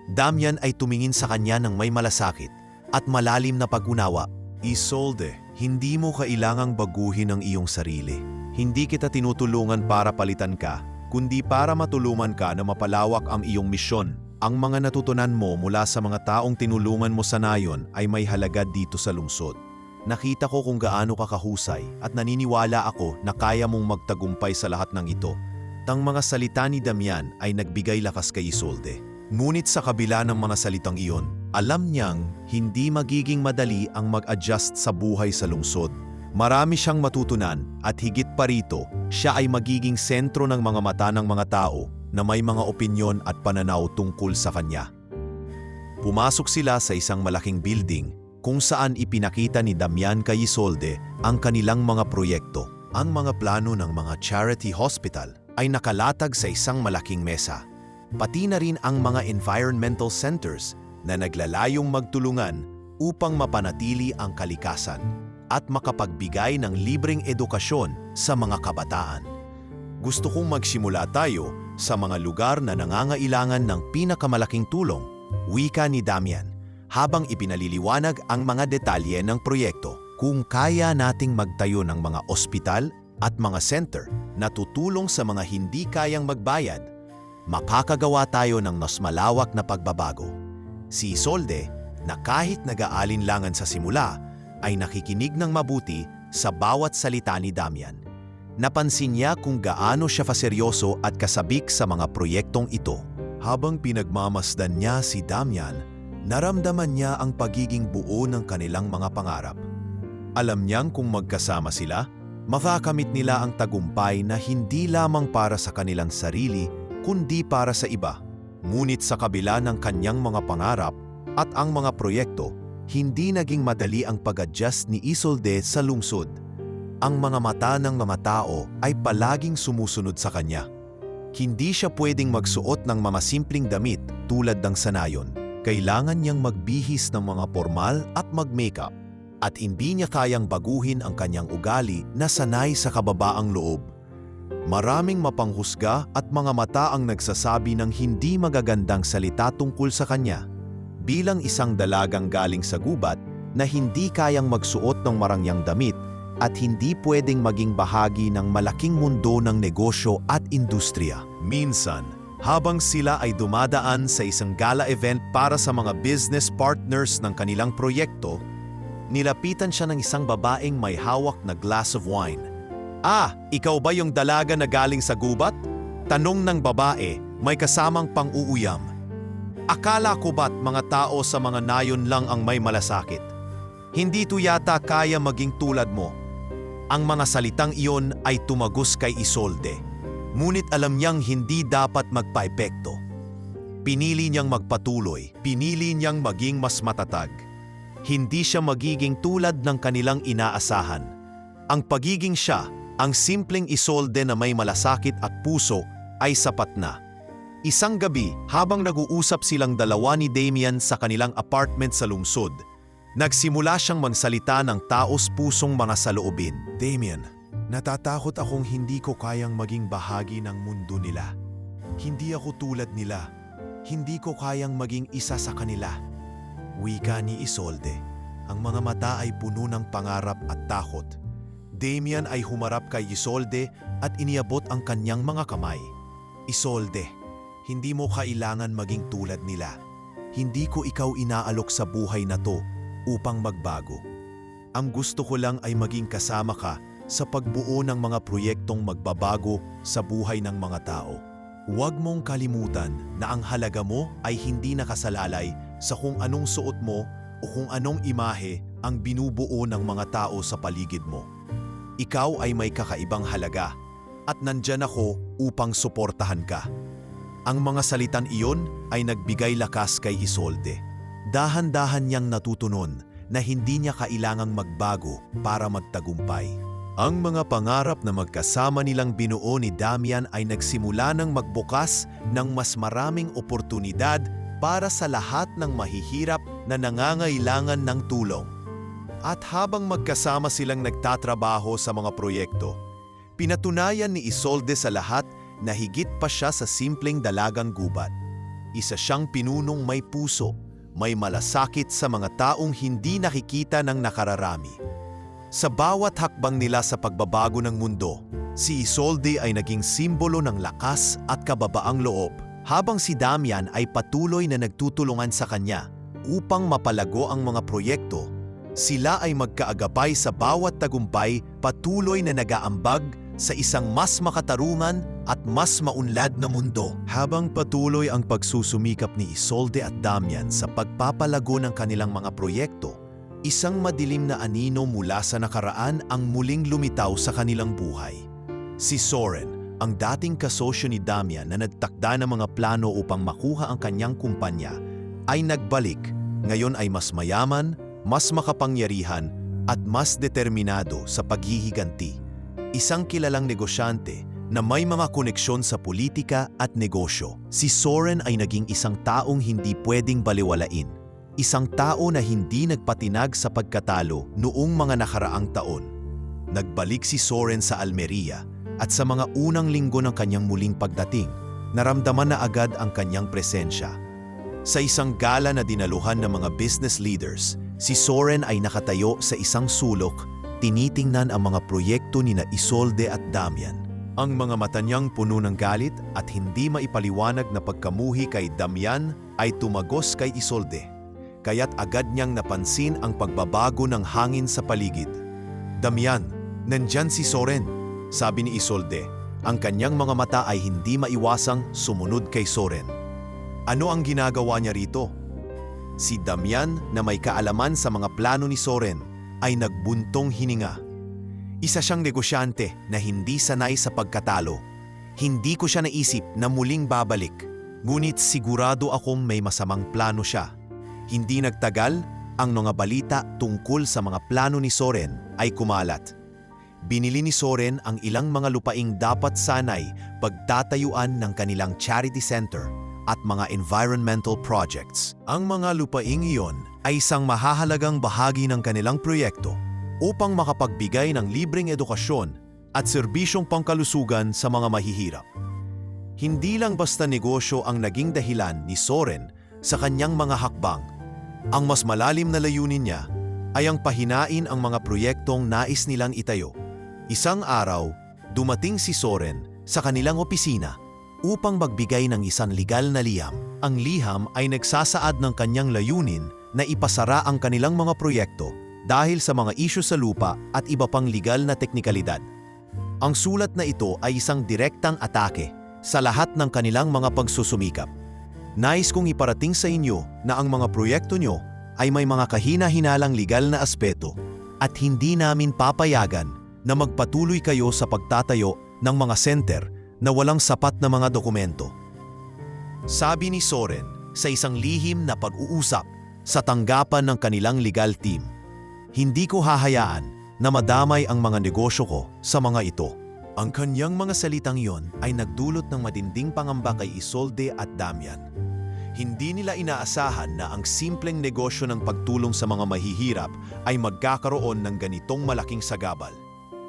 Damian ay tumingin sa kanya ng may malasakit at malalim na pag-unawa. Isolde, hindi mo kailangang baguhin ang iyong sarili. Hindi kita tinutulungan para palitan ka, kundi para matulungan ka na mapalawak ang iyong misyon. Ang mga natutunan mo mula sa mga taong tinulungan mo sa nayon ay may halaga dito sa lungsod. Nakita ko kung gaano ka kahusay at naniniwala ako na kaya mong magtagumpay sa lahat ng ito. Ang mga salita ni Damian ay nagbigay lakas kay Isolde. Ngunit sa kabila ng mga salitang iyon, alam niyang hindi magiging madali ang mag-adjust sa buhay sa lungsod. Marami siyang matutunan at higit pa rito, siya ay magiging sentro ng mga mata ng mga tao na may mga opinyon at pananaw tungkol sa kanya. Pumasok sila sa isang malaking building kung saan ipinakita ni Damian kay Isolde ang kanilang mga proyekto. Ang mga plano ng mga charity hospital ay nakalatag sa isang malaking mesa. Pati na rin ang mga environmental centers na naglalayong magtulungan upang mapanatili ang kalikasan at makapagbigay ng libreng edukasyon sa mga kabataan. Gusto kong magsimula tayo sa mga lugar na nangangailangan ng pinakamalaking tulong, wika ni Damian, habang ipinaliliwanag ang mga detalye ng proyekto. Kung kaya nating magtayo ng mga ospital at mga center na tutulong sa mga hindi kayang magbayad, makakagawa tayo ng mas malawak na pagbabago. Si Isolde, na kahit nag-aalinlangan sa simula, ay nakikinig ng mabuti sa bawat salita ni Damian. Napansin niya kung gaano siya kaseryoso at kasabik sa mga proyektong ito. Habang pinagmamasdan niya si Damian, naramdaman niya ang pagiging buo ng kanilang mga pangarap. Alam niyang kung magkasama sila, makakamit nila ang tagumpay na hindi lamang para sa kanilang sarili, kundi para sa iba. Ngunit sa kabila ng kanyang mga pangarap at ang mga proyekto, hindi naging madali ang pag-adjust ni Isolde sa lungsod. Ang mga mata ng mga tao ay palaging sumusunod sa kanya. Hindi siya pwedeng magsuot ng mga simpleng damit tulad ng sanayon. Kailangan niyang magbihis ng mga formal at mag-makeup. At hindi niya kayang baguhin ang kanyang ugali na sanay sa kababaang loob. Maraming mapanghusga at mga mata ang nagsasabi ng hindi magagandang salita tungkol sa kanya. Bilang isang dalagang galing sa gubat na hindi kayang magsuot ng marangyang damit at hindi pwedeng maging bahagi ng malaking mundo ng negosyo at industriya. Minsan, habang sila ay dumadaan sa isang gala event para sa mga business partners ng kanilang proyekto, nilapitan siya ng isang babaeng may hawak na glass of wine. "Ah, ikaw ba yung dalaga na galing sa gubat?" Tanong ng babae, may kasamang pang-uuyam. "Akala ko ba't mga tao sa mga nayon lang ang may malasakit? Hindi to yata kaya maging tulad mo." Ang mga salitang iyon ay tumagos kay Isolde. Ngunit alam niyang hindi dapat magpaepekto. Pinili niyang magpatuloy, pinili niyang maging mas matatag. Hindi siya magiging tulad ng kanilang inaasahan. Ang pagiging siya, ang simpleng Isolde na may malasakit at puso, ay sapat na. Isang gabi, habang nag-uusap silang dalawa ni Damian sa kanilang apartment sa lungsod, nagsimula siyang magsalita ng taos-pusong mga saloobin. "Damian, natatakot akong hindi ko kayang maging bahagi ng mundo nila. Hindi ako tulad nila. Hindi ko kayang maging isa sa kanila." Wika ni Isolde. Ang mga mata ay puno ng pangarap at takot. Damian ay humarap kay Isolde at iniabot ang kanyang mga kamay. "Isolde, hindi mo kailangan maging tulad nila. Hindi ko ikaw inaalok sa buhay na to upang magbago. Ang gusto ko lang ay maging kasama ka sa pagbuo ng mga proyektong magbabago sa buhay ng mga tao. Huwag mong kalimutan na ang halaga mo ay hindi nakasalalay sa kung anong suot mo o kung anong imahe ang binubuo ng mga tao sa paligid mo. Ikaw ay may kakaibang halaga at nandyan ako upang suportahan ka." Ang mga salitan iyon ay nagbigay lakas kay Isolde. Dahan-dahan niyang natutunan na hindi niya kailangang magbago para magtagumpay. Ang mga pangarap na magkasama nilang binuo ni Damian ay nagsimula ng magbukas ng mas maraming oportunidad para sa lahat ng mahihirap na nangangailangan ng tulong. At habang magkasama silang nagtatrabaho sa mga proyekto, pinatunayan ni Isolde sa lahat na higit pa siya sa simpleng dalagang gubat. Isa siyang pinunong may puso, may malasakit sa mga taong hindi nakikita ng nakararami. Sa bawat hakbang nila sa pagbabago ng mundo, si Isolde ay naging simbolo ng lakas at kababaang loob, habang si Damian ay patuloy na nagtutulungan sa kanya upang mapalago ang mga proyekto. Sila ay magkaagapay sa bawat tagumpay, patuloy na nag-aambag sa isang mas makatarungan at mas maunlad na mundo. Habang patuloy ang pagsusumikap ni Isolde at Damian sa pagpapalago ng kanilang mga proyekto, isang madilim na anino mula sa nakaraan ang muling lumitaw sa kanilang buhay. Si Soren, ang dating kasosyo ni Damian na nagtakda ng mga plano upang makuha ang kanyang kumpanya, ay nagbalik. Ngayon ay mas mayaman, mas makapangyarihan at mas determinado sa paghihiganti. Isang kilalang negosyante na may mga koneksyon sa politika at negosyo. Si Soren ay naging isang taong hindi pwedeng baliwalain. Isang tao na hindi nagpatinag sa pagkatalo noong mga nakaraang taon. Nagbalik si Soren sa Almeria at sa mga unang linggo ng kanyang muling pagdating, naramdaman na agad ang kanyang presensya. Sa isang gala na dinaluhan ng mga business leaders, si Soren ay nakatayo sa isang sulok, tinitingnan ang mga proyekto ni na Isolde at Damian. Ang mga mata niyang puno ng galit at hindi maipaliwanag na pagkamuhi kay Damian ay tumagos kay Isolde. Kaya't agad niyang napansin ang pagbabago ng hangin sa paligid. "Damian, nandyan si Soren," sabi ni Isolde. Ang kanyang mga mata ay hindi maiwasang sumunod kay Soren. "Ano ang ginagawa niya rito?" Si Damian, na may kaalaman sa mga plano ni Soren, ay nagbuntong hininga. Isa siyang negosyante na hindi sanay sa pagkatalo. Hindi ko siya naisip na muling babalik. Ngunit sigurado akong may masamang plano siya. Hindi nagtagal, ang mga balita tungkol sa mga plano ni Soren ay kumalat. Binili ni Soren ang ilang mga lupaing dapat sanay pagtatayuan ng kanilang charity center at mga environmental projects. Ang mga lupaing iyon ay isang mahahalagang bahagi ng kanilang proyekto upang makapagbigay ng libreng edukasyon at serbisyong pangkalusugan sa mga mahihirap. Hindi lang basta negosyo ang naging dahilan ni Soren sa kanyang mga hakbang. Ang mas malalim na layunin niya ay ang pahinain ang mga proyektong nais nilang itayo. Isang araw, dumating si Soren sa kanilang opisina upang magbigay ng isang legal na liham. Ang liham ay nagsasaad ng kanyang layunin na ipasara ang kanilang mga proyekto dahil sa mga isyu sa lupa at iba pang legal na teknikalidad. Ang sulat na ito ay isang direktang atake sa lahat ng kanilang mga pagsusumikap. Nais kong iparating sa inyo na ang mga proyekto nyo ay may mga kahina-hinalang legal na aspeto at hindi namin papayagan na magpatuloy kayo sa pagtatayo ng mga center na walang sapat na mga dokumento. Sabi ni Soren sa isang lihim na pag-uusap sa tanggapan ng kanilang legal team, hindi ko hahayaan na madamay ang mga negosyo ko sa mga ito. Ang kanyang mga salitang iyon ay nagdulot ng matinding pangamba kay Isolde at Damian. Hindi nila inaasahan na ang simpleng negosyo ng pagtulong sa mga mahihirap ay magkakaroon ng ganitong malaking sagabal.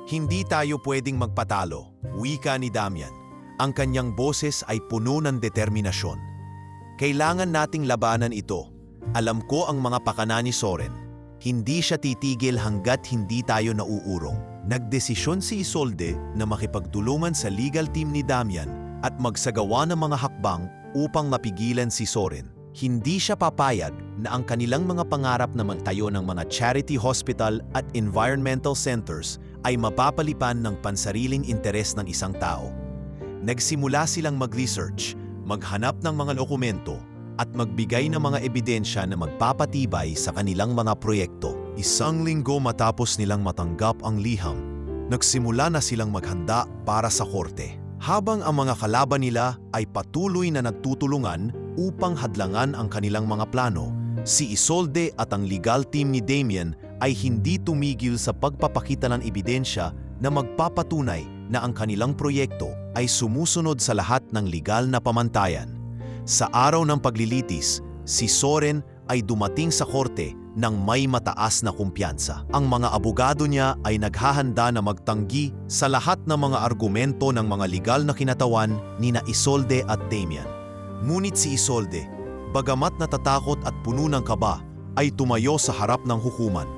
Hindi tayo pwedeng magpatalo, wika ni Damian. Ang kanyang boses ay puno ng determinasyon. Kailangan nating labanan ito. Alam ko ang mga pakana ni Soren. Hindi siya titigil hanggat hindi tayo nauurong. Nagdesisyon si Isolde na makipagtulungan sa legal team ni Damian at magsagawa ng mga hakbang upang mapigilan si Soren. Hindi siya papayag na ang kanilang mga pangarap na magtayo ng mga charity hospital at environmental centers ay mapapalipan ng pansariling interes ng isang tao. Nagsimula silang mag-research, maghanap ng mga dokumento, at magbigay ng mga ebidensya na magpapatibay sa kanilang mga proyekto. Isang linggo matapos nilang matanggap ang liham, nagsimula na silang maghanda para sa korte. Habang ang mga kalaban nila ay patuloy na nagtutulungan upang hadlangan ang kanilang mga plano, si Isolde at ang legal team ni Damian ay hindi tumigil sa pagpapakita ng ebidensya na magpapatunay na ang kanilang proyekto ay sumusunod sa lahat ng legal na pamantayan. Sa araw ng paglilitis, si Soren ay dumating sa korte ng may mataas na kumpiyansa. Ang mga abogado niya ay naghahanda na magtanggi sa lahat ng mga argumento ng mga legal na kinatawan ni na Isolde at Damian. Ngunit si Isolde, bagamat natatakot at puno ng kaba, ay tumayo sa harap ng hukuman.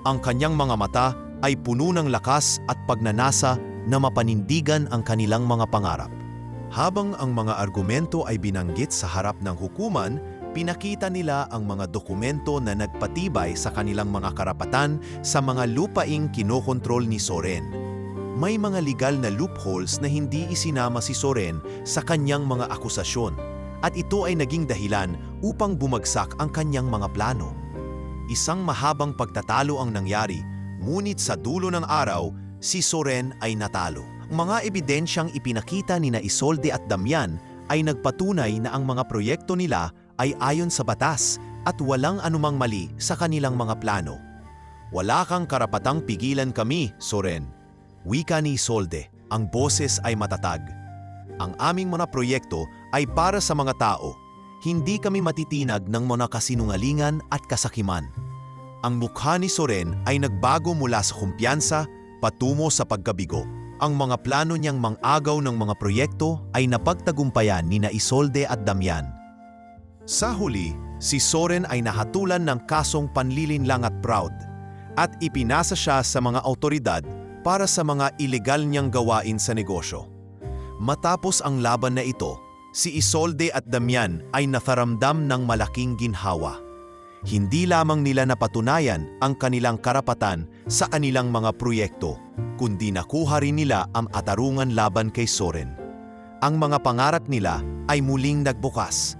Ang kanyang mga mata ay puno ng lakas at pagnanasa na mapanindigan ang kanilang mga pangarap. Habang ang mga argumento ay binanggit sa harap ng hukuman, pinakita nila ang mga dokumento na nagpatibay sa kanilang mga karapatan sa mga lupaing kinokontrol ni Soren. May mga legal na loopholes na hindi isinama si Soren sa kanyang mga akusasyon, at ito ay naging dahilan upang bumagsak ang kanyang mga plano. Isang mahabang pagtatalo ang nangyari, ngunit sa dulo ng araw, si Soren ay natalo. Mga ebidensyang ipinakita ni na Isolde at Damian ay nagpatunay na ang mga proyekto nila ay ayon sa batas at walang anumang mali sa kanilang mga plano. Wala kang karapatang pigilan kami, Soren. Wika ni Isolde, ang boses ay matatag. Ang aming mga proyekto ay para sa mga tao. Hindi kami matitinag ng mga kasinungalingan at kasakiman. Ang mukha ni Soren ay nagbago mula sa kumpiyansa patungo sa pagkabigo. Ang mga plano niyang mang-agaw ng mga proyekto ay napagtagumpayan ni na Isolde at Damian. Sa huli, si Soren ay nahatulan ng kasong panlilinlang at fraud at ipinasa siya sa mga awtoridad para sa mga ilegal niyang gawain sa negosyo. Matapos ang laban na ito, si Isolde at Damian ay nafaramdam ng malaking ginhawa. Hindi lamang nila napatunayan ang kanilang karapatan sa kanilang mga proyekto, kundi nakuha rin nila ang atarungan laban kay Soren. Ang mga pangarap nila ay muling nagbukas,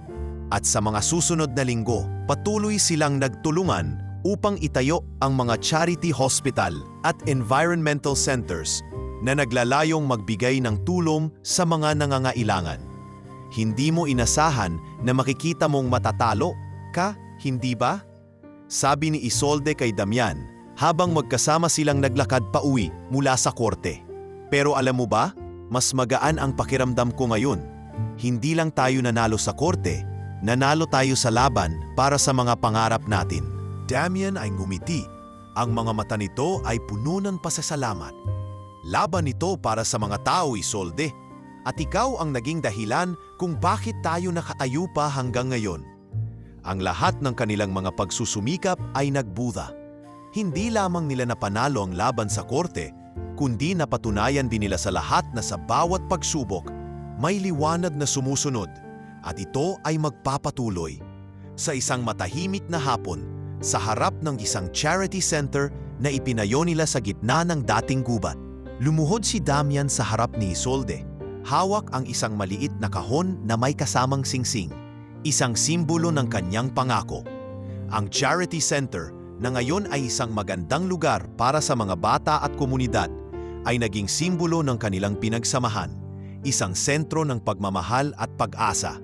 at sa mga susunod na linggo, patuloy silang nagtulungan upang itayo ang mga charity hospital at environmental centers na naglalayong magbigay ng tulong sa mga nangangailangan. Hindi mo inasahan na makikita mong matatalo ka, hindi ba? Sabi ni Isolde kay Damian habang magkasama silang naglakad pauwi mula sa korte. Pero alam mo ba, mas magaan ang pakiramdam ko ngayon. Hindi lang tayo nanalo sa korte, nanalo tayo sa laban para sa mga pangarap natin. Damian ay ngumiti. Ang mga mata nito ay puno ng pasasalamat. Laban ito para sa mga tao, Isolde. At ikaw ang naging dahilan kung bakit tayo nakatayo pa hanggang ngayon. Ang lahat ng kanilang mga pagsusumikap ay nagbuda. Hindi lamang nila napanalo ang laban sa korte, kundi napatunayan din nila sa lahat na sa bawat pagsubok, may liwanag na sumusunod at ito ay magpapatuloy. Sa isang matahimik na hapon, sa harap ng isang charity center na ipinayo nila sa gitna ng dating gubat, lumuhod si Damian sa harap ni Isolde. Hawak ang isang maliit na kahon na may kasamang singsing, isang simbolo ng kanyang pangako. Ang charity center na ngayon ay isang magandang lugar para sa mga bata at komunidad ay naging simbolo ng kanilang pinagsamahan, isang sentro ng pagmamahal at pag-asa.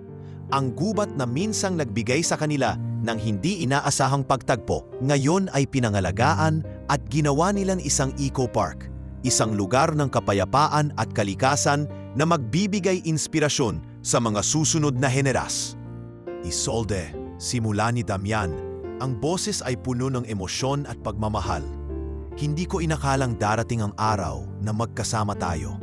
Ang gubat na minsang nagbigay sa kanila ng hindi inaasahang pagtagpo, ngayon ay pinangalagaan at ginawa nilang isang eco-park, isang lugar ng kapayapaan at kalikasan na magbibigay inspirasyon sa mga susunod na heneras. Isolde, simula ni Damian, ang boses ay puno ng emosyon at pagmamahal. Hindi ko inakalang darating ang araw na magkasama tayo.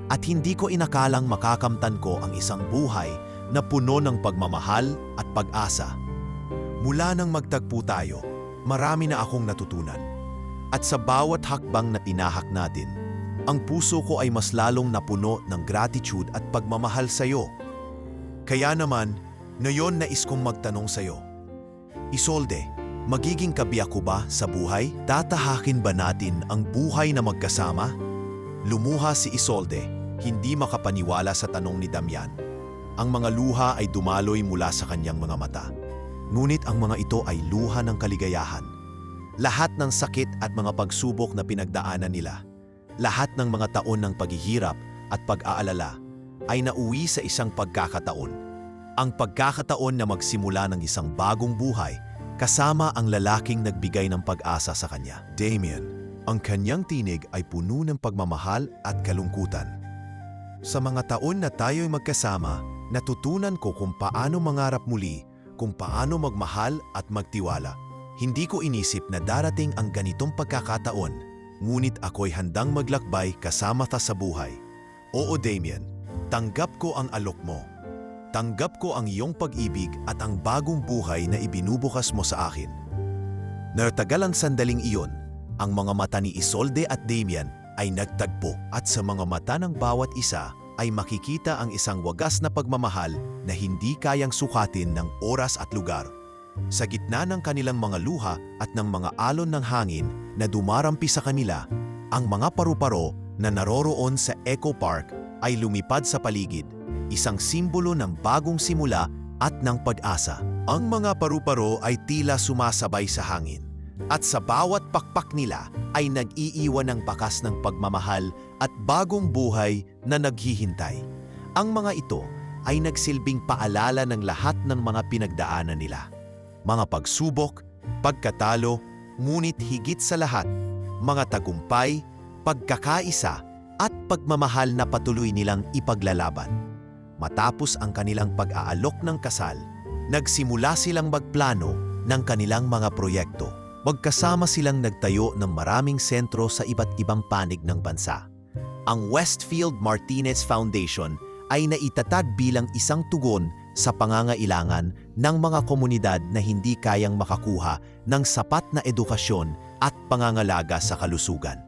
At hindi ko inakalang makakamtan ko ang isang buhay na puno ng pagmamahal at pag-asa. Mula nang magtagpo tayo, marami na akong natutunan. At sa bawat hakbang na tinahak natin, ang puso ko ay mas lalong napuno ng gratitude at pagmamahal sa iyo. Kaya naman, ngayon nais kong magtanong sa iyo. Isolde, magiging kabiyak ko ba sa buhay? Tatahakin ba natin ang buhay na magkasama? Lumuha si Isolde, hindi makapaniwala sa tanong ni Damian. Ang mga luha ay dumaloy mula sa kanyang mga mata. Ngunit ang mga ito ay luha ng kaligayahan. Lahat ng sakit at mga pagsubok na pinagdaanan nila, lahat ng mga taon ng paghihirap at pag-aalala ay nauwi sa isang pagkakataon. Ang pagkakataon na magsimula ng isang bagong buhay kasama ang lalaking nagbigay ng pag-asa sa kanya. Damian, ang kanyang tinig ay puno ng pagmamahal at kalungkutan. Sa mga taon na tayo'y magkasama, natutunan ko kung paano mangarap muli, kung paano magmahal at magtiwala. Hindi ko inisip na darating ang ganitong pagkakataon, ngunit ako'y handang maglakbay kasama ta sa buhay. Oo, Damian, tanggap ko ang alok mo. Tanggap ko ang iyong pag-ibig at ang bagong buhay na ibinubukas mo sa akin. Nartagal ang sandaling iyon, ang mga mata ni Isolde at Damian ay nagtagpo at sa mga mata ng bawat isa ay makikita ang isang wagas na pagmamahal na hindi kayang sukatin ng oras at lugar. Sa gitna ng kanilang mga luha at ng mga alon ng hangin na dumarampi sa kanila, ang mga paru-paro na naroroon sa Eco Park ay lumipad sa paligid, isang simbolo ng bagong simula at ng pag-asa. Ang mga paru-paro ay tila sumasabay sa hangin, at sa bawat pakpak nila ay nag-iiwan ng bakas ng pagmamahal at bagong buhay na naghihintay. Ang mga ito ay nagsilbing paalala ng lahat ng mga pinagdaanan nila. Mga pagsubok, pagkatalo, ngunit higit sa lahat, mga tagumpay, pagkakaisa at pagmamahal na patuloy nilang ipaglalaban. Matapos ang kanilang pag-aalok ng kasal, nagsimula silang magplano ng kanilang mga proyekto. Magkasama silang nagtayo ng maraming sentro sa iba't ibang panig ng bansa. Ang Westfield Martinez Foundation ay naitatag bilang isang tugon sa pangangailangan ng mga komunidad na hindi kayang makakuha ng sapat na edukasyon at pangangalaga sa kalusugan.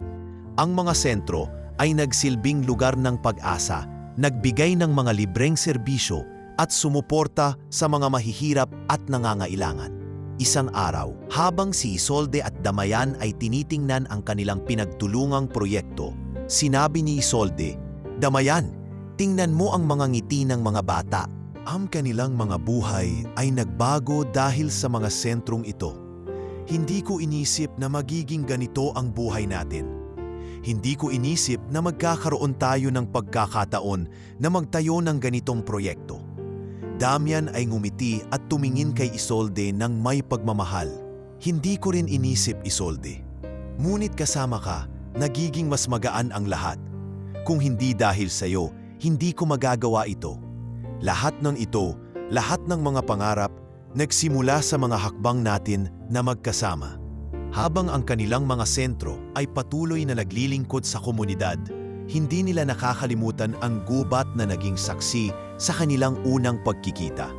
Ang mga sentro ay nagsilbing lugar ng pag-asa, nagbigay ng mga libreng serbisyo at sumuporta sa mga mahihirap at nangangailangan. Isang araw, habang si Isolde at Damian ay tinitingnan ang kanilang pinagtulungang proyekto, sinabi ni Isolde, "Damian, tingnan mo ang mga ngiti ng mga bata. Ang kanilang mga buhay ay nagbago dahil sa mga sentrong ito. Hindi ko inisip na magiging ganito ang buhay natin. Hindi ko inisip na magkakaroon tayo ng pagkakataon na magtayo ng ganitong proyekto." Damian ay ngumiti at tumingin kay Isolde ng may pagmamahal. "Hindi ko rin inisip, Isolde. Ngunit kasama ka, nagiging mas magaan ang lahat. Kung hindi dahil sa iyo, hindi ko magagawa ito. Lahat ng ito, lahat ng mga pangarap, nagsimula sa mga hakbang natin na magkasama." Habang ang kanilang mga sentro ay patuloy na naglilingkod sa komunidad, hindi nila nakakalimutan ang gubat na naging saksi sa kanilang unang pagkikita.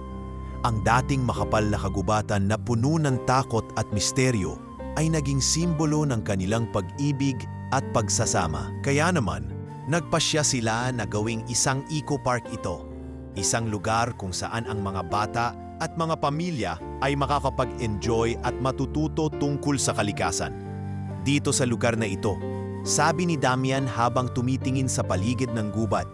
Ang dating makapal na kagubatan na puno ng takot at misteryo ay naging simbolo ng kanilang pag-ibig at pagsasama. Kaya naman, nagpasya sila na gawing isang eco-park ito. Isang lugar kung saan ang mga bata at mga pamilya ay makakapag-enjoy at matututo tungkol sa kalikasan. Dito sa lugar na ito, sabi ni Damian habang tumitingin sa paligid ng gubat,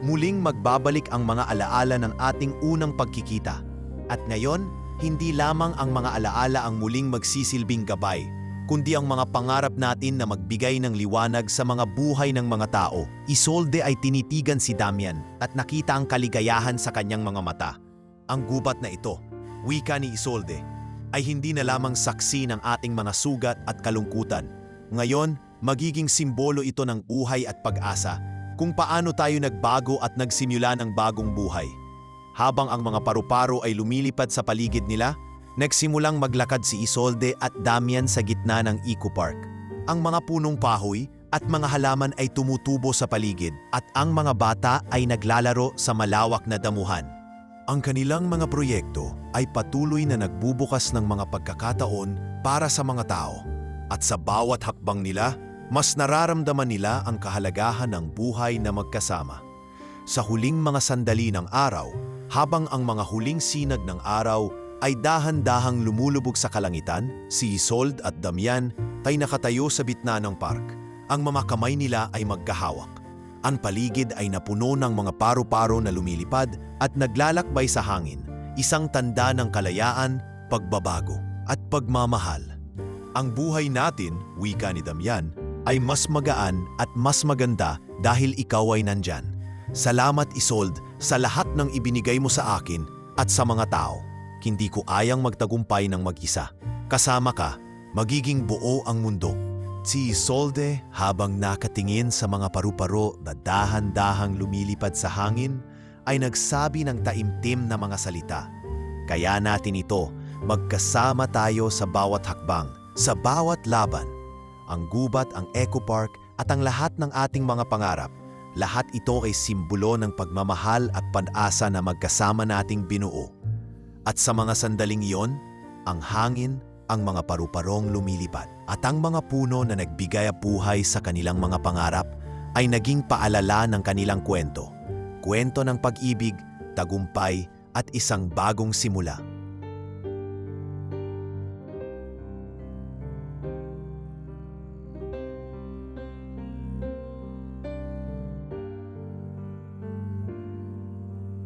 muling magbabalik ang mga alaala ng ating unang pagkikita. At ngayon, hindi lamang ang mga alaala ang muling magsisilbing gabay, kundi ang mga pangarap natin na magbigay ng liwanag sa mga buhay ng mga tao. Isolde ay tinitigan si Damian at nakita ang kaligayahan sa kanyang mga mata. Ang gubat na ito, wika ni Isolde, ay hindi na lamang saksi ng ating mga sugat at kalungkutan. Ngayon, magiging simbolo ito ng buhay at pag-asa kung paano tayo nagbago at nagsimula ng bagong buhay. Habang ang mga paru-paro ay lumilipad sa paligid nila, nagsimulang maglakad si Isolde at Damian sa gitna ng eco-park. Ang mga punong kahoy at mga halaman ay tumutubo sa paligid at ang mga bata ay naglalaro sa malawak na damuhan. Ang kanilang mga proyekto ay patuloy na nagbubukas ng mga pagkakataon para sa mga tao. At sa bawat hakbang nila, mas nararamdaman nila ang kahalagahan ng buhay na magkasama. Sa huling mga sandali ng araw, habang ang mga huling sinag ng araw ay dahan-dahang lumulubog sa kalangitan, si Isolde at Damian ay nakatayo sa bitna ng park. Ang mga kamay nila ay magkahawak. Ang paligid ay napuno ng mga paru-paro na lumilipad at naglalakbay sa hangin, isang tanda ng kalayaan, pagbabago, at pagmamahal. Ang buhay natin, wika ni Damian, ay mas magaan at mas maganda dahil ikaw ay nandyan. Salamat Isolde sa lahat ng ibinigay mo sa akin at sa mga tao. Hindi ko ayang magtagumpay ng mag-isa. Kasama ka, magiging buo ang mundo. Si Isolde habang nakatingin sa mga paru-paro na dahan-dahang lumilipad sa hangin ay nagsabi ng taimtim na mga salita. Kaya natin ito, magkasama tayo sa bawat hakbang, sa bawat laban. Ang gubat, ang eco-park at ang lahat ng ating mga pangarap, lahat ito ay simbolo ng pagmamahal at pag-asa na magkasama nating binuo. At sa mga sandaling iyon, ang hangin, ang mga paru-parong lumilipad at ang mga puno na nagbigay buhay sa kanilang mga pangarap ay naging paalala ng kanilang kwento. Kwento ng pag-ibig, tagumpay at isang bagong simula.